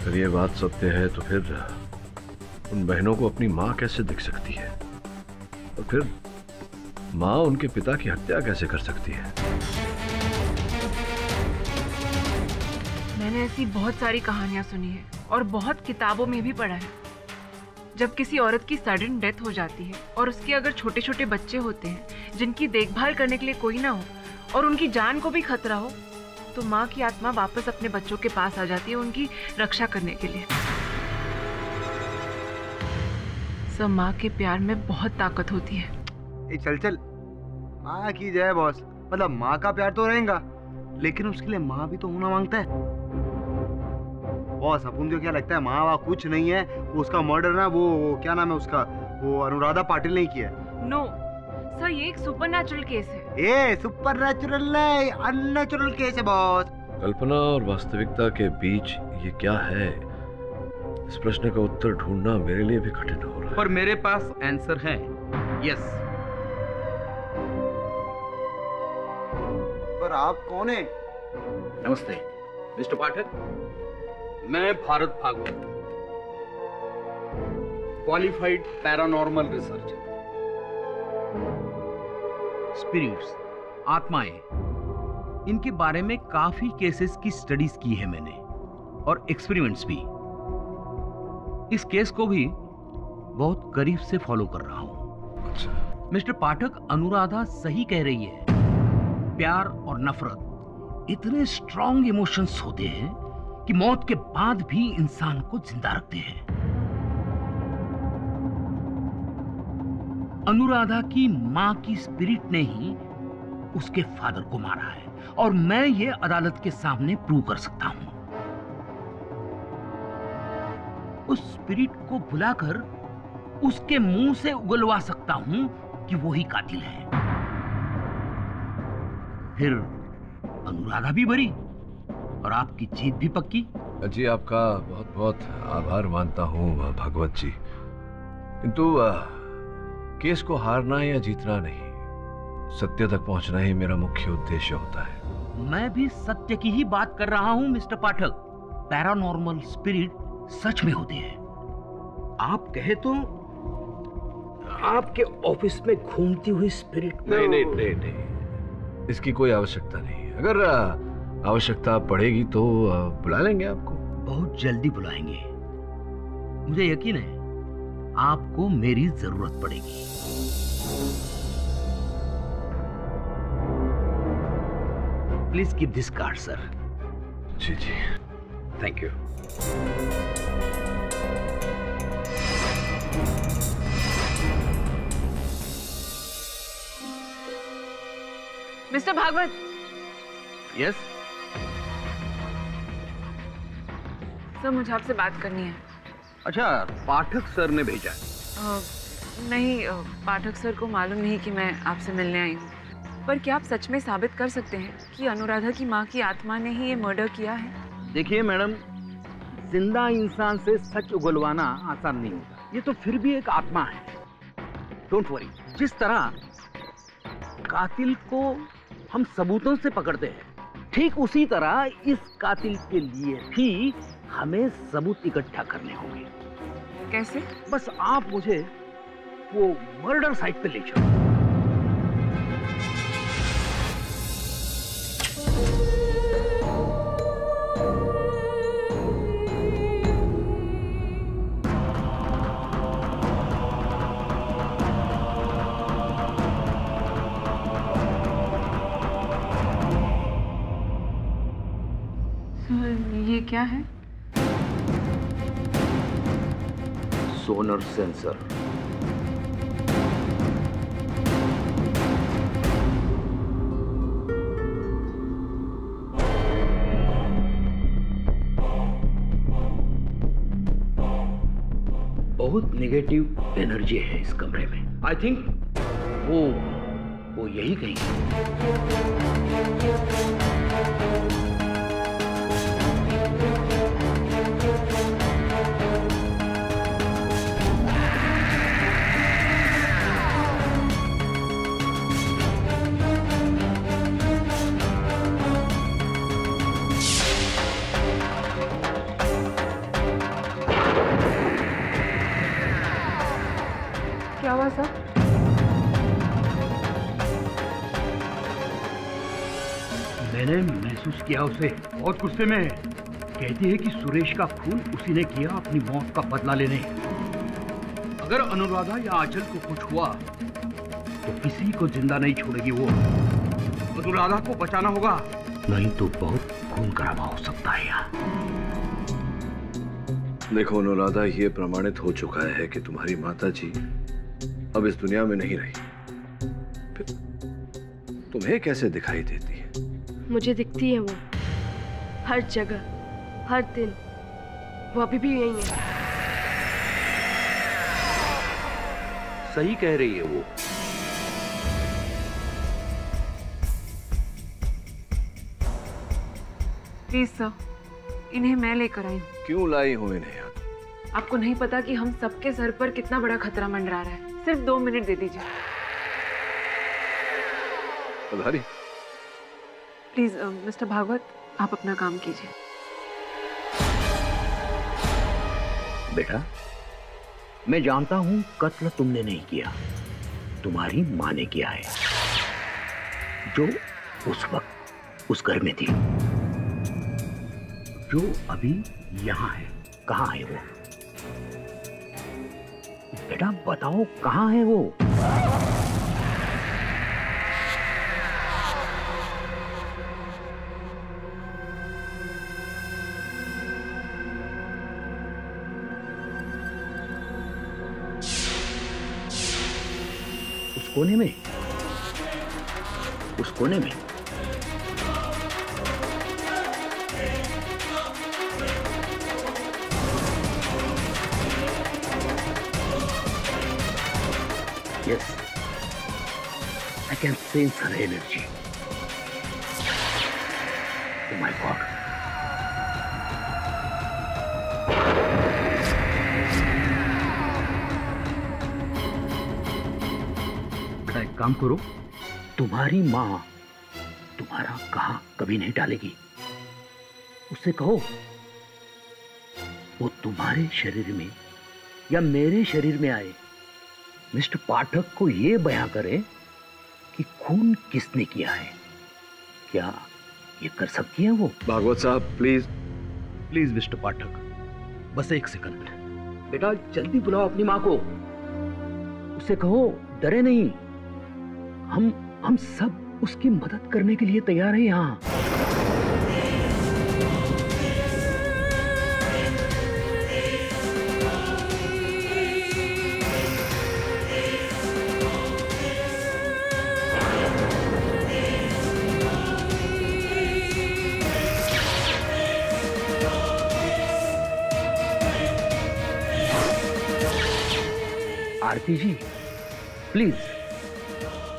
अगर ये बात सत्य है तो फिर उन बहनों को अपनी माँ कैसे दिख सकती है, और फिर माँ उनके पिता की हत्या कैसे कर सकती है? मैंने ऐसी बहुत सारी कहानियां सुनी है और बहुत किताबों में भी पढ़ा है। जब किसी औरत की सडन डेथ हो जाती है और उसके अगर छोटे छोटे बच्चे होते हैं जिनकी देखभाल करने के लिए कोई ना हो और उनकी जान को भी खतरा हो, तो माँ की आत्मा वापस अपने बच्चों के पास आ जाती है उनकी रक्षा करने के लिए। सब माँ के प्यार में बहुत ताकत होती है। चल चल, माँ की जय बॉस। मतलब माँ का प्यार तो रहेगा, लेकिन उसके लिए माँ भी तो होना मांगता है। बॉस अपन को क्या लगता है माँ कुछ नहीं है। उसका मर्डर ना वो क्या नाम है उसका, वो अनुराधा पाटिल ने किया है। नो सर, ये एक सुपरनैचुरल केस है। ये सुपरनैचुरल नहीं, अननेचुरल केस है बॉस। कल्पना और वास्तविकता के बीच ये क्या है, इस प्रश्न का उत्तर ढूंढना मेरे लिए भी कठिन हो रहा है। पर मेरे पास आंसर है। यस। पर आप कौन है? नमस्ते मिस्टर पाठक, मैं Bharat Bhagwat, qualified paranormal researcher. Spirits, आत्माएं, इनके बारे में काफी केसेस की स्टडीज की है मैंने, और एक्सपेरिमेंट्स भी। इस केस को भी बहुत करीब से फॉलो कर रहा हूं। अच्छा। मिस्टर पाठक, अनुराधा सही कह रही है। प्यार और नफरत इतने स्ट्रॉन्ग इमोशंस होते हैं कि मौत के बाद भी इंसान को जिंदा रखते हैं। अनुराधा की मां की स्पिरिट ने ही उसके फादर को मारा है, और मैं ये अदालत के सामने प्रूव कर सकता हूं। उस स्पिरिट को बुलाकर उसके मुंह से उगलवा सकता हूं कि वो ही कातिल है। फिर अनुराधा भी बरी और आपकी जीत भी पक्की। जी आपका बहुत बहुत आभार मानता हूँ भागवत जी, किंतु केस को हारना या जीतना नहीं, सत्य तक पहुंचना ही मेरा मुख्य उद्देश्य होता है। मैं भी सत्य की ही बात कर रहा हूं मिस्टर पाठक। पैरानॉर्मल स्पिरिट सच में होते हैं। आप कहे तो आपके ऑफिस में घूमती हुई स्पिरिट। नहीं नहीं नहीं नहीं, इसकी कोई आवश्यकता नहीं। अगर आवश्यकता पड़ेगी तो बुला लेंगे आपको। बहुत जल्दी बुलाएंगे, मुझे यकीन है आपको मेरी जरूरत पड़ेगी। Please keep this card sir. जी जी, thank you. Mr Bhagwat. Yes sir, मुझे आपसे बात करनी है। अच्छा, पाठक सर ने भेजा? नहीं, पाठक सर को मालूम नहीं कि मैं आपसे मिलने आई हूँ। पर क्या आप सच में साबित कर सकते हैं कि अनुराधा की माँ की आत्मा ने ही ये मर्डर किया है? देखिए मैडम, जिंदा इंसान से सच उगलवाना आसान नहीं होता। ये तो फिर भी एक आत्मा है। Don't worry. जिस तरह कातिल को हम सबूतों से पकड़ते हैं, ठीक उसी तरह इस कातिल के लिए भी हमें सबूत इकट्ठा करने होंगे। कैसे? बस आप मुझे वो मर्डर साइट पे ले चलो। ये क्या है? सोनर सेंसर। बहुत नेगेटिव एनर्जी है इस कमरे में। आई थिंक वो यही कहीं क्या हुआ सर? मैंने महसूस किया उसे बहुत गुस्से में। कहती है कि सुरेश का खून उसी ने किया अपनी मौत का बदला लेने। अगर अनुराधा या आंचल को कुछ हुआ तो किसी को जिंदा नहीं छोड़ेगी वो। अनुराधा को बचाना होगा, नहीं तो बहुत खून खराबा हो सकता है यहाँ। देखो अनुराधा, ये प्रमाणित हो चुका है कि तुम्हारी माता जी अब इस दुनिया में नहीं रही। फिर तुम्हें कैसे दिखाई देती है? मुझे दिखती है वो, हर जगह, हर दिन। वो अभी भी यही है। सही कह रही है वो। प्लीज सर, इन्हें मैं लेकर आई हूँ। क्यों लाई हो इन्हें? आपको नहीं पता कि हम सबके सर पर कितना बड़ा खतरा मंडरा रहा है। सिर्फ 2 मिनट दे दीजिए पधारी। प्लीज मिस्टर भागवत, आप अपना काम कीजिए। बेटा, मैं जानता हूं कत्ल तुमने नहीं किया, तुम्हारी मां ने किया है, जो उस वक्त उस घर में थी, जो अभी यहां है। कहां है वो? बेटा बताओ, कहां है वो? उस कोने में, उस कोने में। Yes, I can sense her energy. Oh my God. बेटा एक काम करो, तुम्हारी माँ तुम्हारा कहाँ कभी नहीं टालेगी। उससे कहो वो तुम्हारे शरीर में या मेरे शरीर में आए, मिस्टर पाठक को ये बयां करे कि खून किसने किया है। क्या ये कर सकती हैं वो? भागवत साहब प्लीज। प्लीज मिस्टर पाठक, बस एक सेकंड। बेटा जल्दी बुलाओ अपनी माँ को, उसे कहो डरे नहीं, हम सब उसकी मदद करने के लिए तैयार हैं यहाँ। आरती जी प्लीज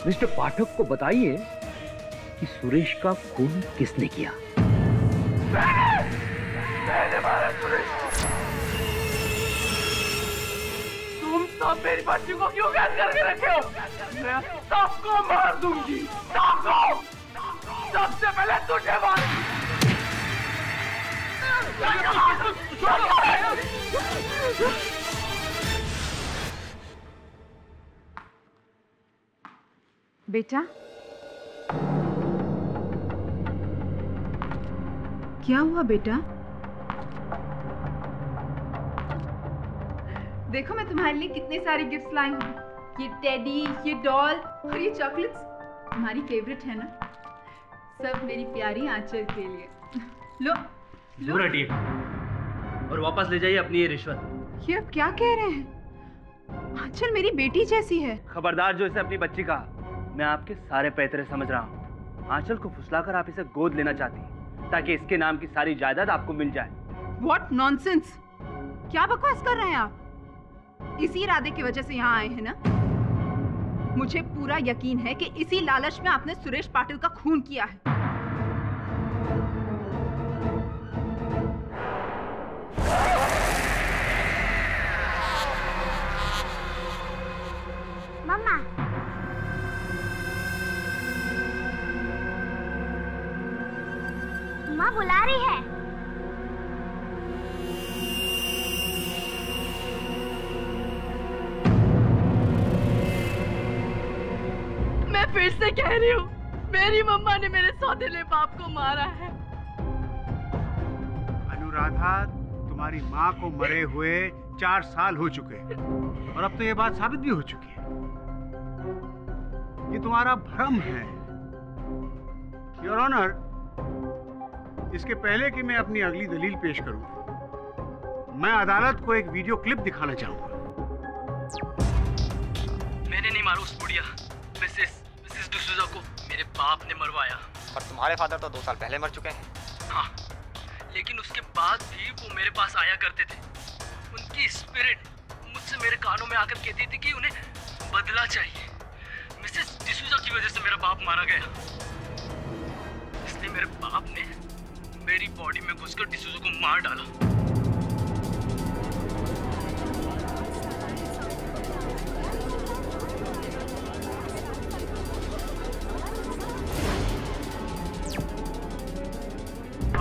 मिस्टर पाठक को बताइए कि सुरेश का खून किसने किया। तुम सब मेरी बच्ची को क्यों कैद करके रखे हो? मैं सबको मार दूंगी, सबको। सबसे पहले तुझे मार। बेटा क्या हुआ बेटा? देखो मैं तुम्हारे लिए कितने सारे गिफ्ट्स लाई हूँ। ये टेडी, ये डॉल और ये चॉकलेट्स तुम्हारी फेवरेट है ना? सब मेरी प्यारी आंचल के लिए। लो दूर हटिए और वापस ले जाइए अपनी ये रिश्वत। ये अब क्या कह रहे हैं? आंचल मेरी बेटी जैसी है। खबरदार जो इसे अपनी बच्ची कहा। मैं आपके सारे पैतरे समझ रहा हूँ। आंचल को फुसलाकर आप इसे गोद लेना चाहती हैं ताकि इसके नाम की सारी जायदाद आपको मिल जाए। What nonsense! क्या बकवास कर रहे हैं आप? इसी इरादे की वजह से यहाँ आए हैं ना? मुझे पूरा यकीन है कि इसी लालच में आपने सुरेश पाटिल का खून किया है। मम्मा माँ बुला रही है। मैं फिर से कह रही हूँ, मेरी मम्मा ने मेरे सौतेले बाप को मारा है। अनुराधा, तुम्हारी माँ को मरे हुए 4 साल हो चुके हैं और अब तो ये बात साबित भी हो चुकी है। ये तुम्हारा भ्रम है। योर ऑनर, इसके पहले कि मैं अपनी अगली दलील पेश करूं, मैं अदालत को एक वीडियो क्लिप दिखाना चाहूंगा। मैंने नहीं मारा उस बुढ़िया मिसेस डिसूजा को, मेरे बाप ने मरवाया। पर तुम्हारे फादर तो 2 साल पहले मर चुके हैं। हाँ, लेकिन उसके बाद भी वो मेरे पास आया करते थे। उनकी स्पिरिट मुझसे मेरे कानों में आकर कहती थी कि उन्हें बदला चाहिए। मिसेस डिसूजा की वजह से मेरा बाप मारा गया, इसलिए मेरे बाप ने मेरी बॉडी में घुसकर डिसूजा को मार डाला।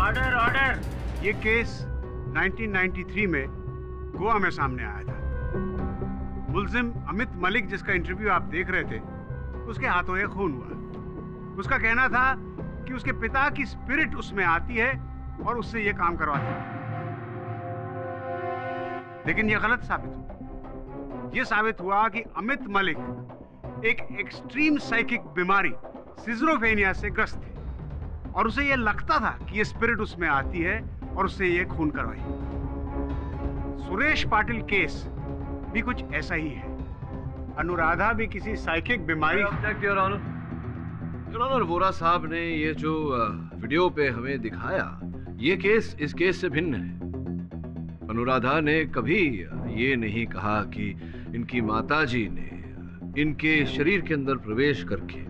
Order order. ये केस 1993 में गोवा में सामने आया था। मुल्जिम अमित मलिक, जिसका इंटरव्यू आप देख रहे थे, उसके हाथों ये खून हुआ। उसका कहना था कि उसके पिता की स्पिरिट उसमें आती है और उससे ये काम करवाती है, लेकिन ये गलत साबित हुआ। ये साबित हुआ कि अमित मलिक एक एक्सट्रीम साइकिक बीमारी सिजरोफेनिया से ग्रस्त थे और उसे ये लगता था कि ये स्पिरिट उसमें आती है और उससे ये खून करवाई। सुरेश पाटिल केस भी कुछ ऐसा ही है। अनुराधा भी किसी साइकिक बीमारी। योर ऑनर, वोरा साहब ने ये जो वीडियो पे हमें दिखाया, ये केस इस केस से भिन्न है। अनुराधा ने कभी ये नहीं कहा कि इनकी माताजी ने इनके शरीर के अंदर प्रवेश करके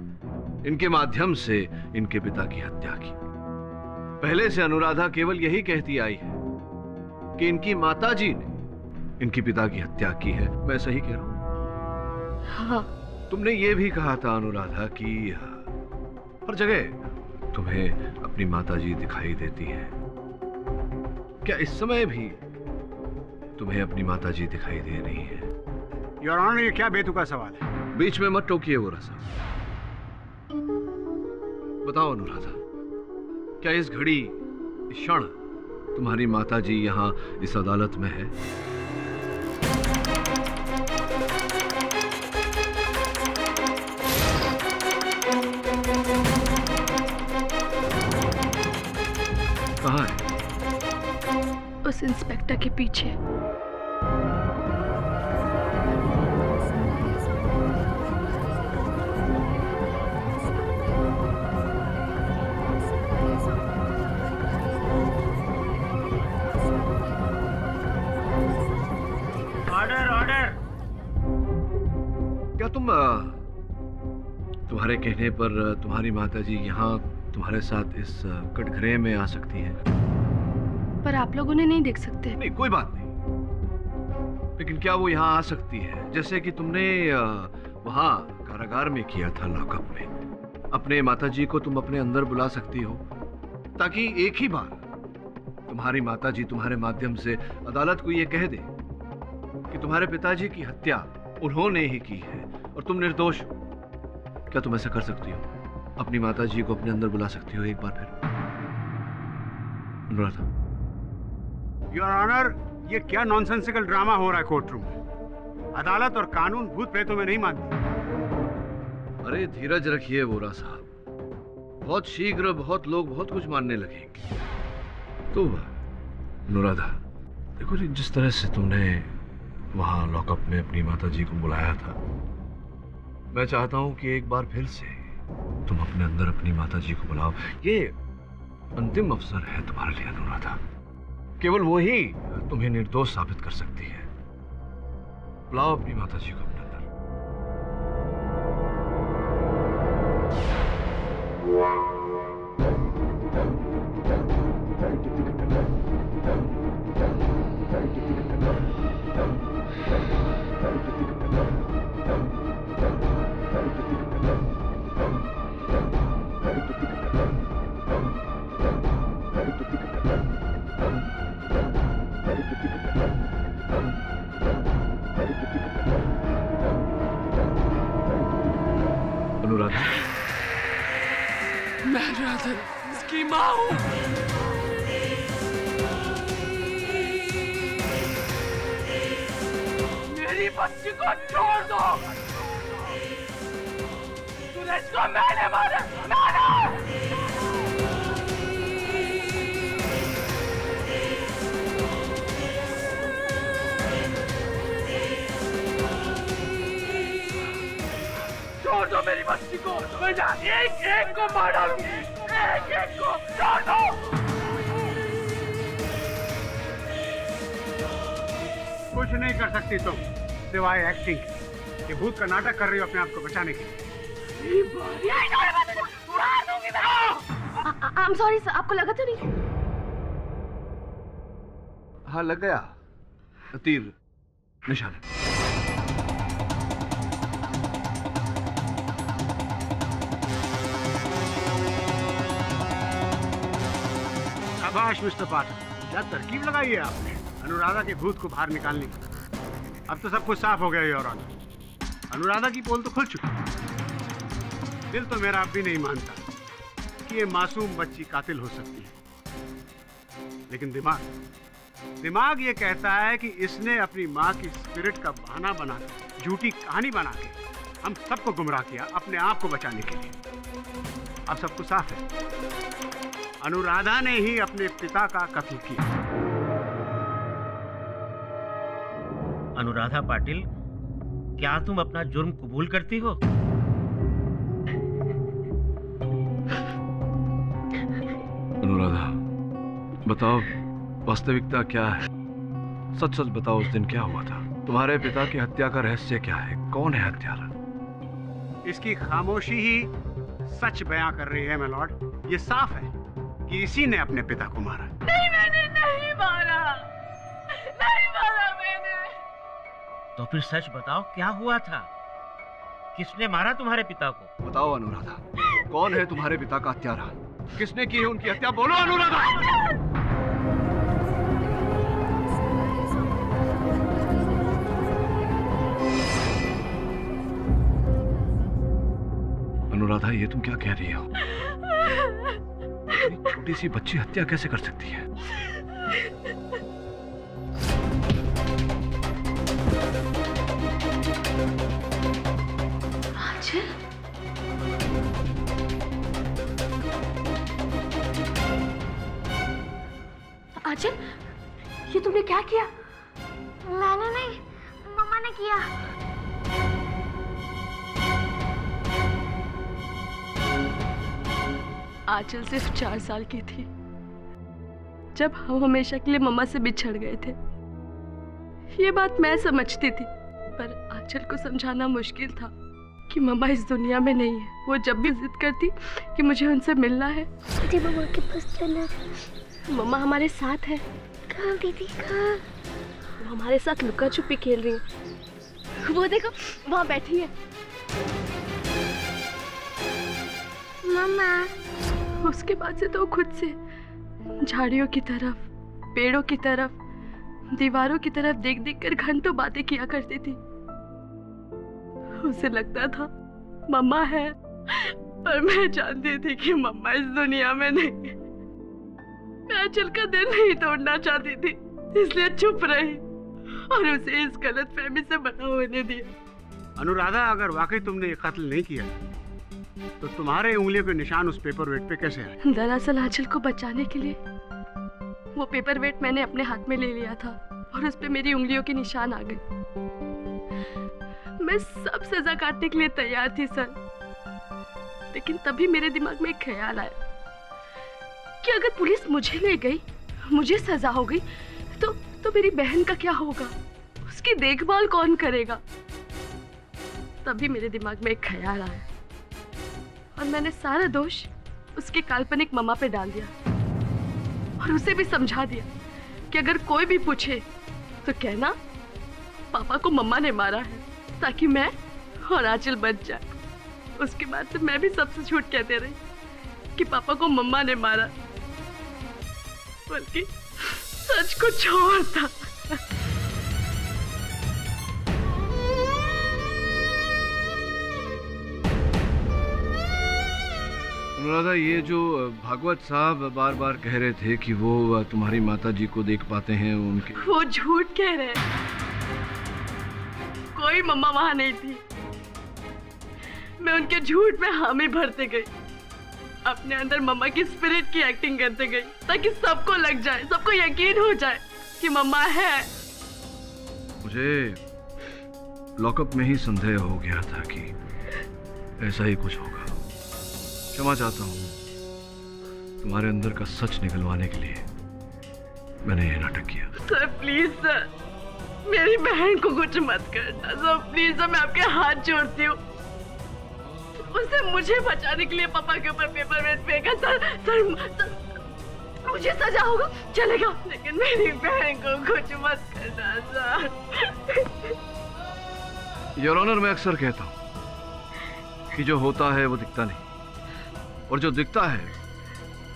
इनके माध्यम से इनके पिता की हत्या की। पहले से अनुराधा केवल यही कहती आई है कि इनकी माताजी ने इनकी पिता की हत्या की है। मैं सही कह रहा हूं? हाँ। तुमने ये भी कहा था अनुराधा कि हर जगह तुम्हें अपनी माताजी दिखाई देती हैं। क्या इस समय भी तुम्हें अपनी माताजी दिखाई दे रही है? योर ऑनर, ये क्या बेतुका सवाल है? बीच में मत टोकिए वोरा साहब। बताओ अनुराधा, क्या इस घड़ी, इस क्षण तुम्हारी माताजी यहाँ इस अदालत में है? कहाँ है? उस इंस्पेक्टर के पीछे। Order order. क्या तुम्हारे कहने पर तुम्हारी माताजी यहाँ तुम्हारे साथ इस कटघरे में आ सकती हैं? पर आप लोग उन्हें नहीं देख सकते। नहीं, कोई बात नहीं, लेकिन क्या वो यहाँ आ सकती है जैसे कि तुमने वहाँ कारागार में किया था, लॉकअप में? अपने माताजी को तुम अपने अंदर बुला सकती हो ताकि एक ही बार तुम्हारी माताजी तुम्हारे माध्यम से अदालत को ये कह दे कि तुम्हारे पिताजी की हत्या उन्होंने ही की है और तुम निर्दोष हो। क्या तुम ऐसा कर सकती हो? अपनी माताजी को अपने अंदर बुला सकती हो एक बार फिर? अनुराधा। योर ऑनर, ये क्या नॉनसेंसिकल ड्रामा हो रहा है कोर्ट रूम में? अदालत और कानून भूत प्रेतों में नहीं मानती। अरे धीरज रखिए वोरा साहब, बहुत शीघ्र बहुत लोग बहुत कुछ मानने लगेंगे। तो अनुराधा देखो जी, जिस तरह से तुमने वहां लॉकअप में अपनी माताजी को बुलाया था, मैं चाहता हूं कि एक बार फिर से तुम अपने अंदर अपनी माताजी को बुलाओ। ये अंतिम अवसर है तुम्हारे लिए अनुराधा, केवल वो ही तुम्हें निर्दोष साबित कर सकती है। बुलाओ अपनी माताजी को अपने अंदर। अनुराधा, मैं राधन इसकी माँ हूँ। मेरी बच्ची को छोड़ दो। सुरेश को मैंने मारा। छोड़ दो मेरी बच्ची को, मैं एक एक को मार डालूंगी, एक एक को छोड़ दो। कुछ नहीं कर सकती तुम सिवाय एक्टिंग। ये भूत का नाटक कर रही हो अपने आप को बचाने के लिए। I'm sorry सर, आपको लगा तो नहीं? हाँ लग गया, तीर निशाना। शाबाश मिस्टर पाठक, क्या तरकीब लगाई है आपने अनुराधा के भूत को बाहर निकालने की। अब तो सब कुछ साफ हो गया योर ऑनर। अनुराधा की पोल तो खुल चुकी। दिल तो मेरा अब भी नहीं मानता कि ये मासूम बच्ची कातिल हो सकती है, लेकिन दिमाग ये कहता है कि इसने अपनी माँ की स्पिरिट का बहाना बनाकर, झूठी कहानी बना के हम सबको गुमराह किया अपने आप को बचाने के लिए। अब सब कुछ साफ है, अनुराधा ने ही अपने पिता का कत्ल किया। अनुराधा पाटिल, क्या तुम अपना जुर्म कबूल करती हो? अनुराधा बताओ, वास्तविकता क्या है? सच सच बताओ, उस दिन क्या हुआ था? तुम्हारे पिता की हत्या का रहस्य क्या है? कौन है हत्यारा? इसकी खामोशी ही सच बयां कर रही है माय लॉर्ड। ये साफ है कि इसी ने अपने पिता को मारा। नहीं, मैंने नहीं मारा, नहीं मारा मैंने। तो फिर सच बताओ, क्या हुआ था? किसने मारा तुम्हारे पिता को? बताओ अनुराधा, कौन है तुम्हारे पिता का हत्यारा? किसने की है उनकी हत्या? बोलो अनुराधा। अनुराधा, ये तुम क्या कह रही हो? इतनी छोटी सी बच्ची हत्या कैसे कर सकती है? आंचल, ये तुमने क्या किया? मैंने नहीं, मम्मा ने किया। आंचल सिर्फ 4 साल की थी जब हम हमेशा के लिए मम्मा से बिछड़ गए थे। ये बात मैं समझती थी, पर आंचल को समझाना मुश्किल था कि मम्मा इस दुनिया में नहीं है। वो जब भी जिद करती कि मुझे उनसे मिलना है, मम्मा के पास चलना है। मम्मा हमारे साथ है। कहाँ दीदी, कहाँ? वो हमारे साथ लुका छुपी खेल रही है। वो देखो, वहाँ बैठी है। मम्मा। उसके बाद से तो खुद से झाड़ियों की तरफ, पेड़ों की तरफ, दीवारों की तरफ देख देख कर घंटों बातें किया करती थी। उसे लगता था मम्मा है, पर मैं जानती थी कि मम्मा इस दुनिया में नहीं है। मैं आंचल का दिल नहीं तोड़ना चाहती थी, इसलिए चुप रही और उसे इस गलतफहमी से बना होने दिया। अनुराधा, अगर वाकई तुमने ये कत्ल नहीं किया तो तुम्हारे उंगलियों के निशान उस पेपर वेट पे कैसे आए? दरअसल आंचल को बचाने के लिए वो पेपर वेट मैंने अपने हाथ में ले लिया था और उस पे मेरी उंगलियों के निशान आ गए। मैं सब सजा काटने के लिए तैयार थी सर, लेकिन तभी मेरे दिमाग में एक ख्याल आया कि अगर पुलिस मुझे ले गई, मुझे सजा हो गई, तो मेरी बहन का क्या होगा? उसकी देखभाल कौन करेगा? तभी मेरे दिमाग में एक ख्याल आया और मैंने सारा दोष उसके काल्पनिक मम्मा पे डाल दिया और उसे भी समझा दिया कि अगर कोई भी पूछे तो कहना पापा को मम्मा ने मारा है, ताकि मैं और आंचल बच जाए। उसके बाद से मैं भी सबसे झूठ कहते रही कि पापा को मम्मा ने मारा, बल्कि सच कुछ और था। अनुराधा, ये जो भागवत साहब बार बार कह रहे थे कि वो तुम्हारी माता जी को देख पाते हैं, उनके वो झूठ कह रहे हैं। कोई मम्मा वहां नहीं थी। मैं उनके झूठ में हामी भरते गई, अपने अंदर मम्मा की स्पिरिट की एक्टिंग करते गई, ताकि सबको लग जाए, सबको यकीन हो जाए कि मम्मा है। मुझे लॉकअप में ही संदेह हो गया था कि ऐसा ही कुछ होगा। क्षमा चाहता हूँ, तुम्हारे अंदर का सच निकलवाने के लिए मैंने ये नाटक किया। सर प्लीज सर, मेरी बहन को कुछ मत करना सर, प्लीज सर, मैं आपके हाथ जोड़ती हूँ। उसने मुझे बचाने के लिए पापा के ऊपर पेपर वेट फेंका सर, मुझे सजा होगा चलेगा, लेकिन मेरी बहन को कुछ मत करना सर। योर ऑनर, मैं अक्सर कहता हूँ कि जो होता है वो दिखता नहीं, और जो दिखता है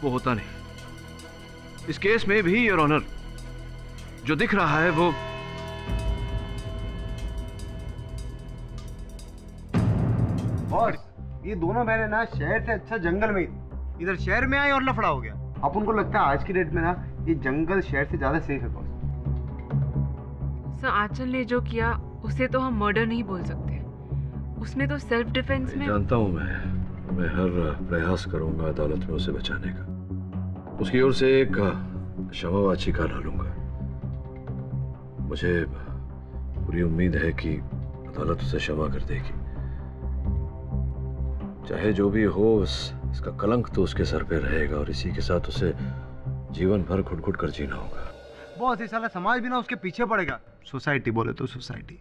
वो होता नहीं। इस केस में भी योर ऑनर, जो दिख रहा है वो बॉस, ये दोनों बहनें ना शहर से अच्छा जंगल में, इधर शहर में आए और लफड़ा हो गया। अब उनको लगता है आज की डेट में ना ये जंगल शहर से ज्यादा सेफ है बॉस। सर, आंचल ने जो किया उसे तो हम मर्डर नहीं बोल सकते, उसने तो सेल्फ डिफेंस में। जानता हूं मैं हर प्रयास करूंगा अदालत में उसे बचाने का। उसकी ओर से एक क्षमायाचिका डालूंगा। मुझे पूरी उम्मीद है कि अदालत उसे क्षमा कर देगी। चाहे जो भी हो, इसका कलंक तो उसके सर पे रहेगा और इसी के साथ उसे जीवन भर घुट-घुट कर जीना होगा। बॉस, ये साला समाज भी ना उसके पीछे पड़ेगा। सोसाइटी बोले तो सोसाइटी।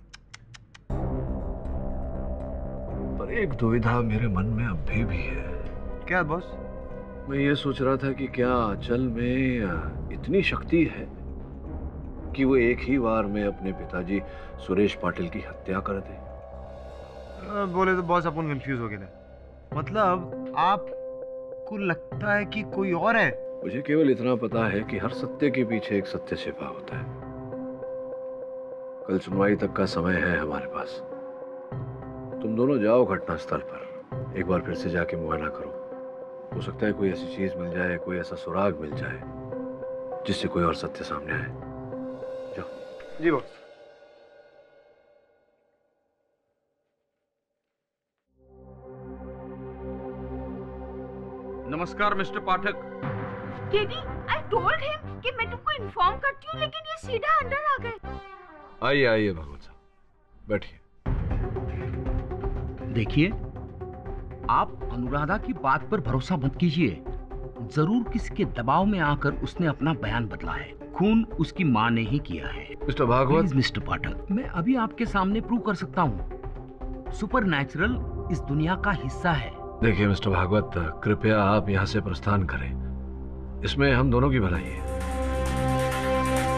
पर एक दुविधा मेरे मन में अभी भी है। क्या बॉस? मैं ये सोच रहा था कि क्या आंचल में इतनी शक्ति है कि वो एक ही बार में अपने पिताजी सुरेश पाटिल की हत्या कर दे। बोले तो बॉस अपन कंफ्यूज हो गए। मतलब आपको लगता है कि कोई और है? मुझे केवल इतना पता है कि हर सत्य के पीछे एक सत्य छिपा होता है। कल सुनवाई तक का समय है हमारे पास। तुम दोनों जाओ घटनास्थल पर एक बार फिर से जाके मुआयना करो। हो सकता है कोई ऐसी चीज मिल जाए, कोई ऐसा सुराग मिल जाए जिससे कोई और सत्य सामने आए। जाओ। जी बॉस। नमस्कार mister Pathak. KD, I told him कि मैं तुमको इन्फॉर्म करती हूँ, लेकिन ये सीधा अंदर आ गए। आइए आइए भागवत साहब, बैठिए। देखिए, आप अनुराधा की बात पर भरोसा मत कीजिए। जरूर किसी के दबाव में आकर उसने अपना बयान बदला है। खून उसकी माँ ने ही किया है। मिस्टर भागवत। मिस्टर पाठक, मैं अभी आपके सामने प्रूव कर सकता हूँ। सुपरनैचुरल इस दुनिया का हिस्सा है। देखिए मिस्टर भागवत, कृपया आप यहाँ से प्रस्थान करें। इसमें हम दोनों की भलाई है।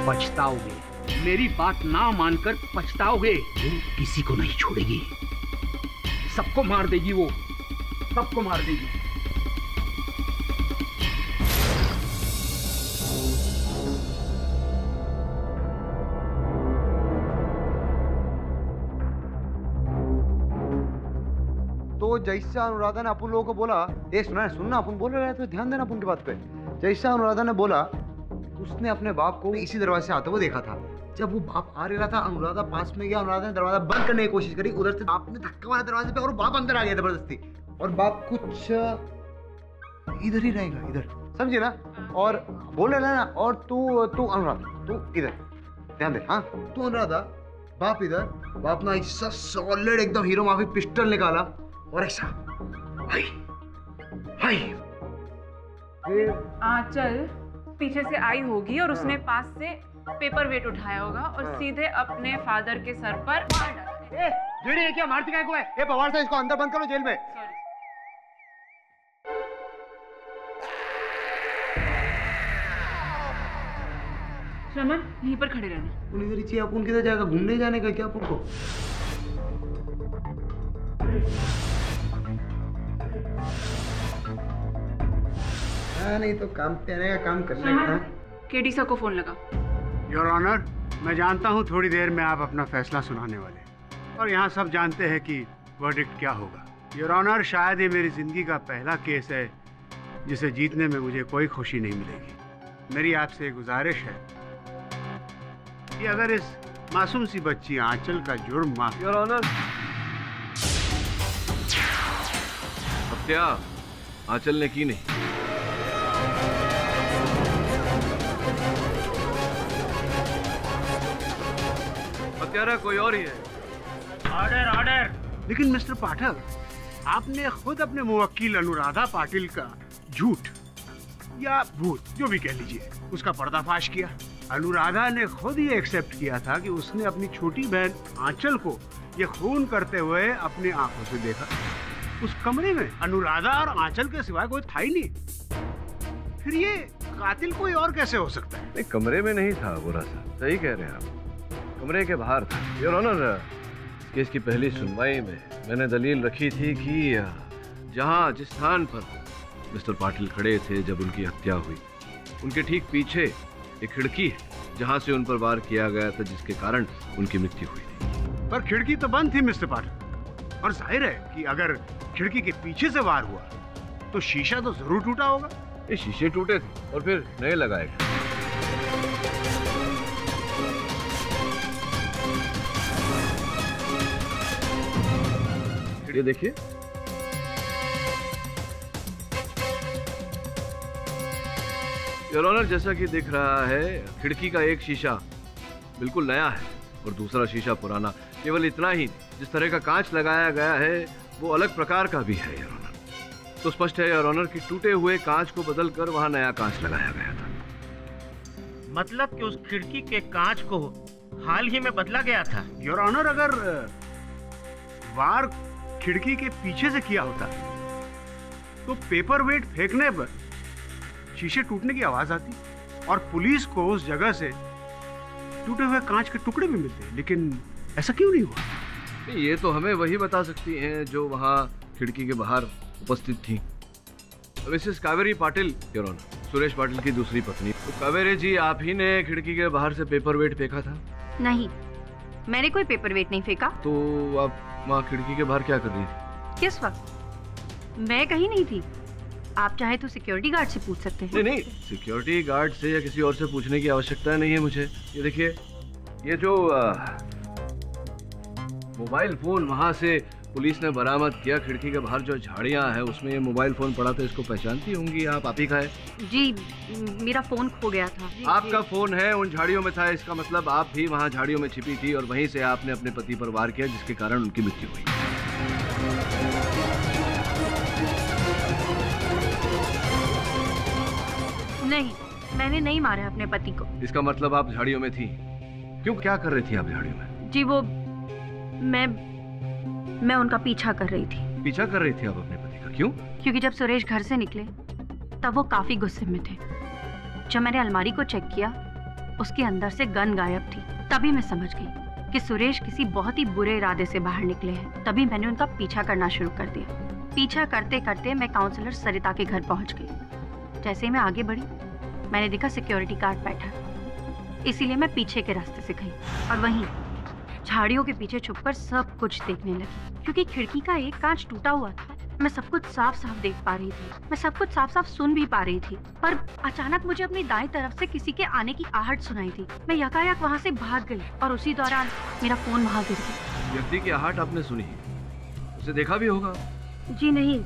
पछताओगे, मेरी बात ना मानकर पछताओगे। वो किसी को नहीं छोड़ेगी, सबको मार देगी। वो सबको मार देगी। तो जैसा अनुराधा ने अपन लोगों को बोला, ये सुनना अपन बोल रहे थे, ध्यान देना अपन की बात पे। जैसा अनुराधा ने बोला, उसने अपने बाप को इसी दरवाजे से आते हुए देखा था। जब वो बाप आ रहा था, अनुराधा पास में गया, अनुराधा ने दरवाजा बंद करने की कोशिश करी। उधर से बाप ने धक्का मारा दरवाजे पे और बाप अंदर आ गया जबरदस्ती। और बाप कुछ इधर ही रहेगा, इधर, समझे ना? और बोल रहे ना, और तू अनुराधा, तू इधर ध्यान दे। हाँ, तू अनुराधा, बाप इधर। बाप ना ऐसा सॉलिड एकदम हीरो माफी पिस्टल निकाला और ऐसा हाय हाय। आंचल पीछे से आई होगी और उसने पास से पेपर वेट उठाया होगा और सीधे अपने फादर के सर पर मार डाला। ये क्या मारती काय को है? ये पवार से इसको अंदर बंद करो जेल में। श्रमण यहीं पर खड़े रहना। उन इधर ही अपन किधर जाएगा? घूमने जाने का क्या अपन को? नहीं तो काम तेरे का काम करने का। केडी सर को फोन लगा। योर ऑनर, मैं जानता हूँ थोड़ी देर में आप अपना फैसला सुनाने वाले, और यहाँ सब जानते हैं कि वर्डिक्ट क्या होगा। योर ऑनर, शायद ये मेरी जिंदगी का पहला केस है जिसे जीतने में मुझे कोई खुशी नहीं मिलेगी। मेरी आपसे गुजारिश है कि अगर इस मासूम सी बच्ची आंचल का जुर्म माफ। योर ऑनर, हत्या आंचल ने की नहीं। हत्यारा कोई और ही है। Order order. लेकिन मिस्टर पाठक, आपने खुद अपने मुवक्किल अनुराधा पाटिल का झूठ या भूत जो भी कह लीजिए उसका पर्दाफाश किया। अनुराधा ने खुद ये एक्सेप्ट किया था कि उसने अपनी छोटी बहन आंचल को ये खून करते हुए अपनी आंखों से देखा। उस कमरे में अनुराधा और आंचल के सिवाय कोई था ही नहीं। फिर ये कातिल कोई और कैसे हो सकता है? नहीं, कमरे में नहीं था बुरा सा, सही कह रहे हैं आप, कमरे के बाहर था। योर ऑनर, केस की पहली सुनवाई में मैंने दलील रखी थी कि जहां जिस स्थान पर मिस्टर पाटिल खड़े थे जब उनकी हत्या हुई, उनके ठीक पीछे एक खिड़की है जहां से उन पर वार किया गया था, जिसके कारण उनकी मृत्यु हुई थी। पर खिड़की तो बंद थी मिस्टर पाटिल, और जाहिर है कि अगर खिड़की के पीछे से वार हुआ तो शीशा तो जरूर टूटा होगा। ये शीशे टूटे थे और फिर नए लगाए गए। ये देखिए, योर ऑनर, जैसा कि दिख रहा है खिड़की का एक शीशा बिल्कुल नया है और दूसरा शीशा पुराना। केवल इतना ही, जिस तरह का कांच लगाया गया है वो अलग प्रकार का भी है योर ऑनर। तो स्पष्ट है योर ऑनर कि टूटे हुए कांच को बदलकर वहां नया कांच लगाया गया था। मतलब कि उस खिड़की के कांच को हाल ही में बदला गया था। योर ऑनर, अगर वार खिड़की के पीछे से किया होता तो पेपर वेट फेंकने पर शीशे टूटने की आवाज आती और पुलिस को उस जगह से टूटे हुए कांच के टुकड़े भी मिलते, लेकिन ऐसा क्यों नहीं हुआ? ये तो हमें वही बता सकती हैं जो वहां खिड़की के बाहर उपस्थित थी। Mrs Kaveri Patil your honour, Suresh Patil की दूसरी पत्नी। तो कावेरी जी, आप ही ने खिड़की के बाहर से पेपर वेट फेंका था? नहीं, मैंने कोई पेपर वेट नहीं फेंका। तो आप वहाँ खिड़की के बाहर क्या कर रही थी? किस वक्त? मैं कहीं नहीं थी। आप चाहे तो सिक्योरिटी गार्ड से पूछ सकते हैं। नहीं, सिक्योरिटी गार्ड से या किसी और से पूछने की आवश्यकता नहीं है मुझे। ये देखिए, ये जो मोबाइल फोन वहां से पुलिस ने बरामद किया, खिड़की के बाहर जो झाड़ियां है उसमें ये मोबाइल फोन पड़ा था, इसको पहचानती होंगी आप ही का है? जी, मेरा फोन खो गया था। आपका फोन है, उन झाड़ियों में था, इसका मतलब आप भी वहां झाड़ियों में छिपी थी और वहीं से आपने अपने पति पर वार किया जिसके कारण उनकी मृत्यु हुई। नहीं, मैंने नहीं मारा अपने पति को। इसका मतलब आप झाड़ियों में थी। क्यों, क्या कर रही थी आप झाड़ियों में? जी वो मैं उनका पीछा कर रही थी। पीछा कर रही थी आप अपने पति का? क्यों? क्योंकि जब सुरेश घर से निकले तब वो काफी गुस्से में थे। जब मैंने अलमारी को चेक किया, उसके अंदर से गन गायब थी। तभी मैं समझ गई कि सुरेश किसी बहुत ही बुरे इरादे से बाहर निकले हैं। तभी मैंने उनका पीछा करना शुरू कर दिया। पीछा करते करते मैं काउंसलर सरिता के घर पहुंच गई। जैसे ही मैं आगे बढ़ी, मैंने देखा सिक्योरिटी गार्ड बैठा, इसीलिए मैं पीछे के रास्ते से गई और वहीं झाड़ियों के पीछे छुपकर सब कुछ देखने लगी। क्योंकि खिड़की का एक कांच टूटा हुआ था, मैं सब कुछ साफ साफ देख पा रही थी, मैं सब कुछ साफ साफ सुन भी पा रही थी। पर अचानक मुझे अपनी दाएं तरफ से किसी के आने की आहट सुनाई थी। मैं यकायक वहाँ से भाग गई और उसी दौरान मेरा फोन वहाँ गिर गया। व्यक्ति की आहट आपने सुनी, उसे देखा भी होगा? जी नहीं,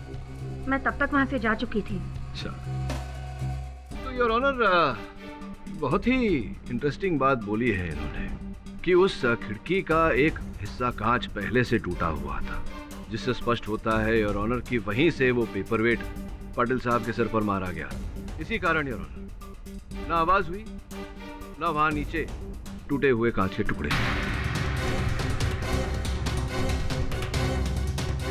मैं तब तक वहाँ से जा चुकी थी। अच्छा, तो योर ऑनर, बहुत ही इंटरेस्टिंग बात बोली है इन्होंने कि उस खिड़की का एक हिस्सा कांच पहले से टूटा हुआ था, जिससे स्पष्ट होता है योर ऑनर कि वहीं से वो पेपरवेट पाटिल साहब के सिर पर मारा गया। इसी कारण योर ऑनर, ना आवाज हुई, ना वहां नीचे टूटे हुए कांच के टुकड़े।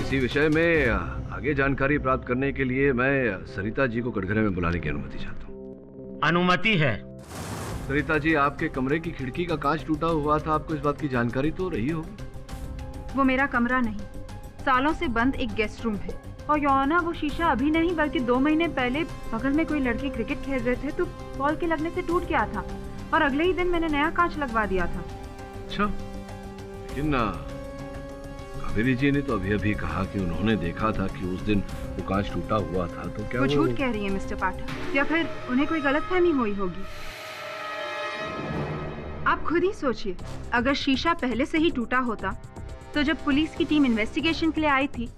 इसी विषय में आगे जानकारी प्राप्त करने के लिए मैं सरिता जी को कटघरे में बुलाने की अनुमति चाहता हूँ। अनुमति है। सरिता जी, आपके कमरे की खिड़की का कांच टूटा हुआ था, आपको इस बात की जानकारी तो रही होगी? वो मेरा कमरा नहीं, सालों से बंद एक गेस्ट रूम है। और योना, वो शीशा अभी नहीं बल्कि 2 महीने पहले बगल में कोई लड़के क्रिकेट खेल रहे थे तो बॉल के लगने से टूट गया था और अगले ही दिन मैंने नया कांच लगवा दिया था। अच्छा, लेकिन कावेरी जी ने तो अभी अभी कहा कि उन्होंने देखा था कि उस दिन वो कांच टूटा हुआ था, तो क्या वो झूठ कह रही है मिस्टर पाठक, या फिर उन्हें कोई गलतफहमी हुई होगी। आप खुद ही सोचिए, अगर शीशा पहले से ही टूटा होता तो जब पुलिस की टीम इन्वेस्टिगेशन के लिए आई थी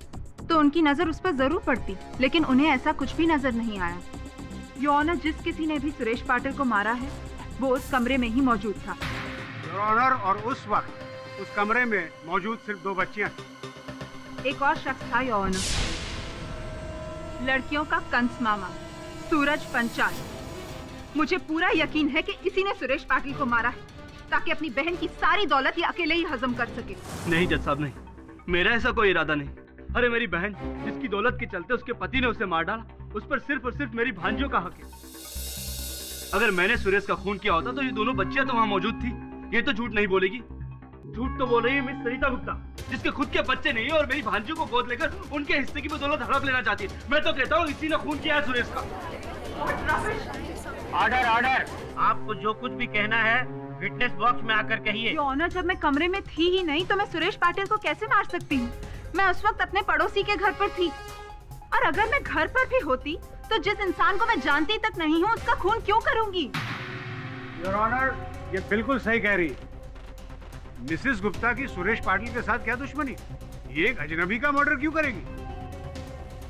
तो उनकी नजर उस पर जरूर पड़ती, लेकिन उन्हें ऐसा कुछ भी नजर नहीं आया। योर ऑनर, जिस किसी ने भी सुरेश पाटिल को मारा है वो उस कमरे में ही मौजूद था। योर ऑनर, और उस वक्त उस कमरे में मौजूद सिर्फ 2 बच्चियां थी। एक और शख्स था योर ऑनर, लड़कियों का कंस मामा सूरज पंचाल। मुझे पूरा यकीन है कि इसी ने सुरेश पाटिल को मारा है ताकि अपनी बहन की सारी दौलत ये अकेले ही हजम कर सके। नहीं जज साहब, नहीं, मेरा ऐसा कोई इरादा नहीं। अरे मेरी बहन, जिसकी दौलत के चलते उसके पति ने उसे मार डाला, उस पर सिर्फ और सिर्फ मेरी भांजियों का हक है। अगर मैंने सुरेश का खून किया होता तो ये दोनों बच्चियां तो वहां मौजूद थी। ये तो झूठ नहीं बोलेगी। झूठ तो बोल रही है मिस सरिता गुप्ता, जिसके खुद के बच्चे नहीं है और मेरी भांजियों को गोद लेकर उनके हिस्से की भी दौलत हड़प लेना चाहती है। मैं तो कहता हूँ इसी ने खून किया है सुरेश का। Order, order. आपको जो कुछ भी कहना है विटनेस बॉक्स में आकर कहिए। योर ऑनर, जब मैं कमरे में थी ही नहीं तो मैं सुरेश पाटिल को कैसे मार सकती हूँ? मैं उस वक्त अपने पड़ोसी के घर पर थी, और अगर मैं घर पर भी होती तो जिस इंसान को मैं जानती तक नहीं हूँ उसका खून क्यों करूंगी? योर ऑनर, ये बिल्कुल सही कह रही। मिसेस गुप्ता की सुरेश पाटिल के साथ क्या दुश्मनी? ये एक अजनबी का मर्डर क्यों करेगी?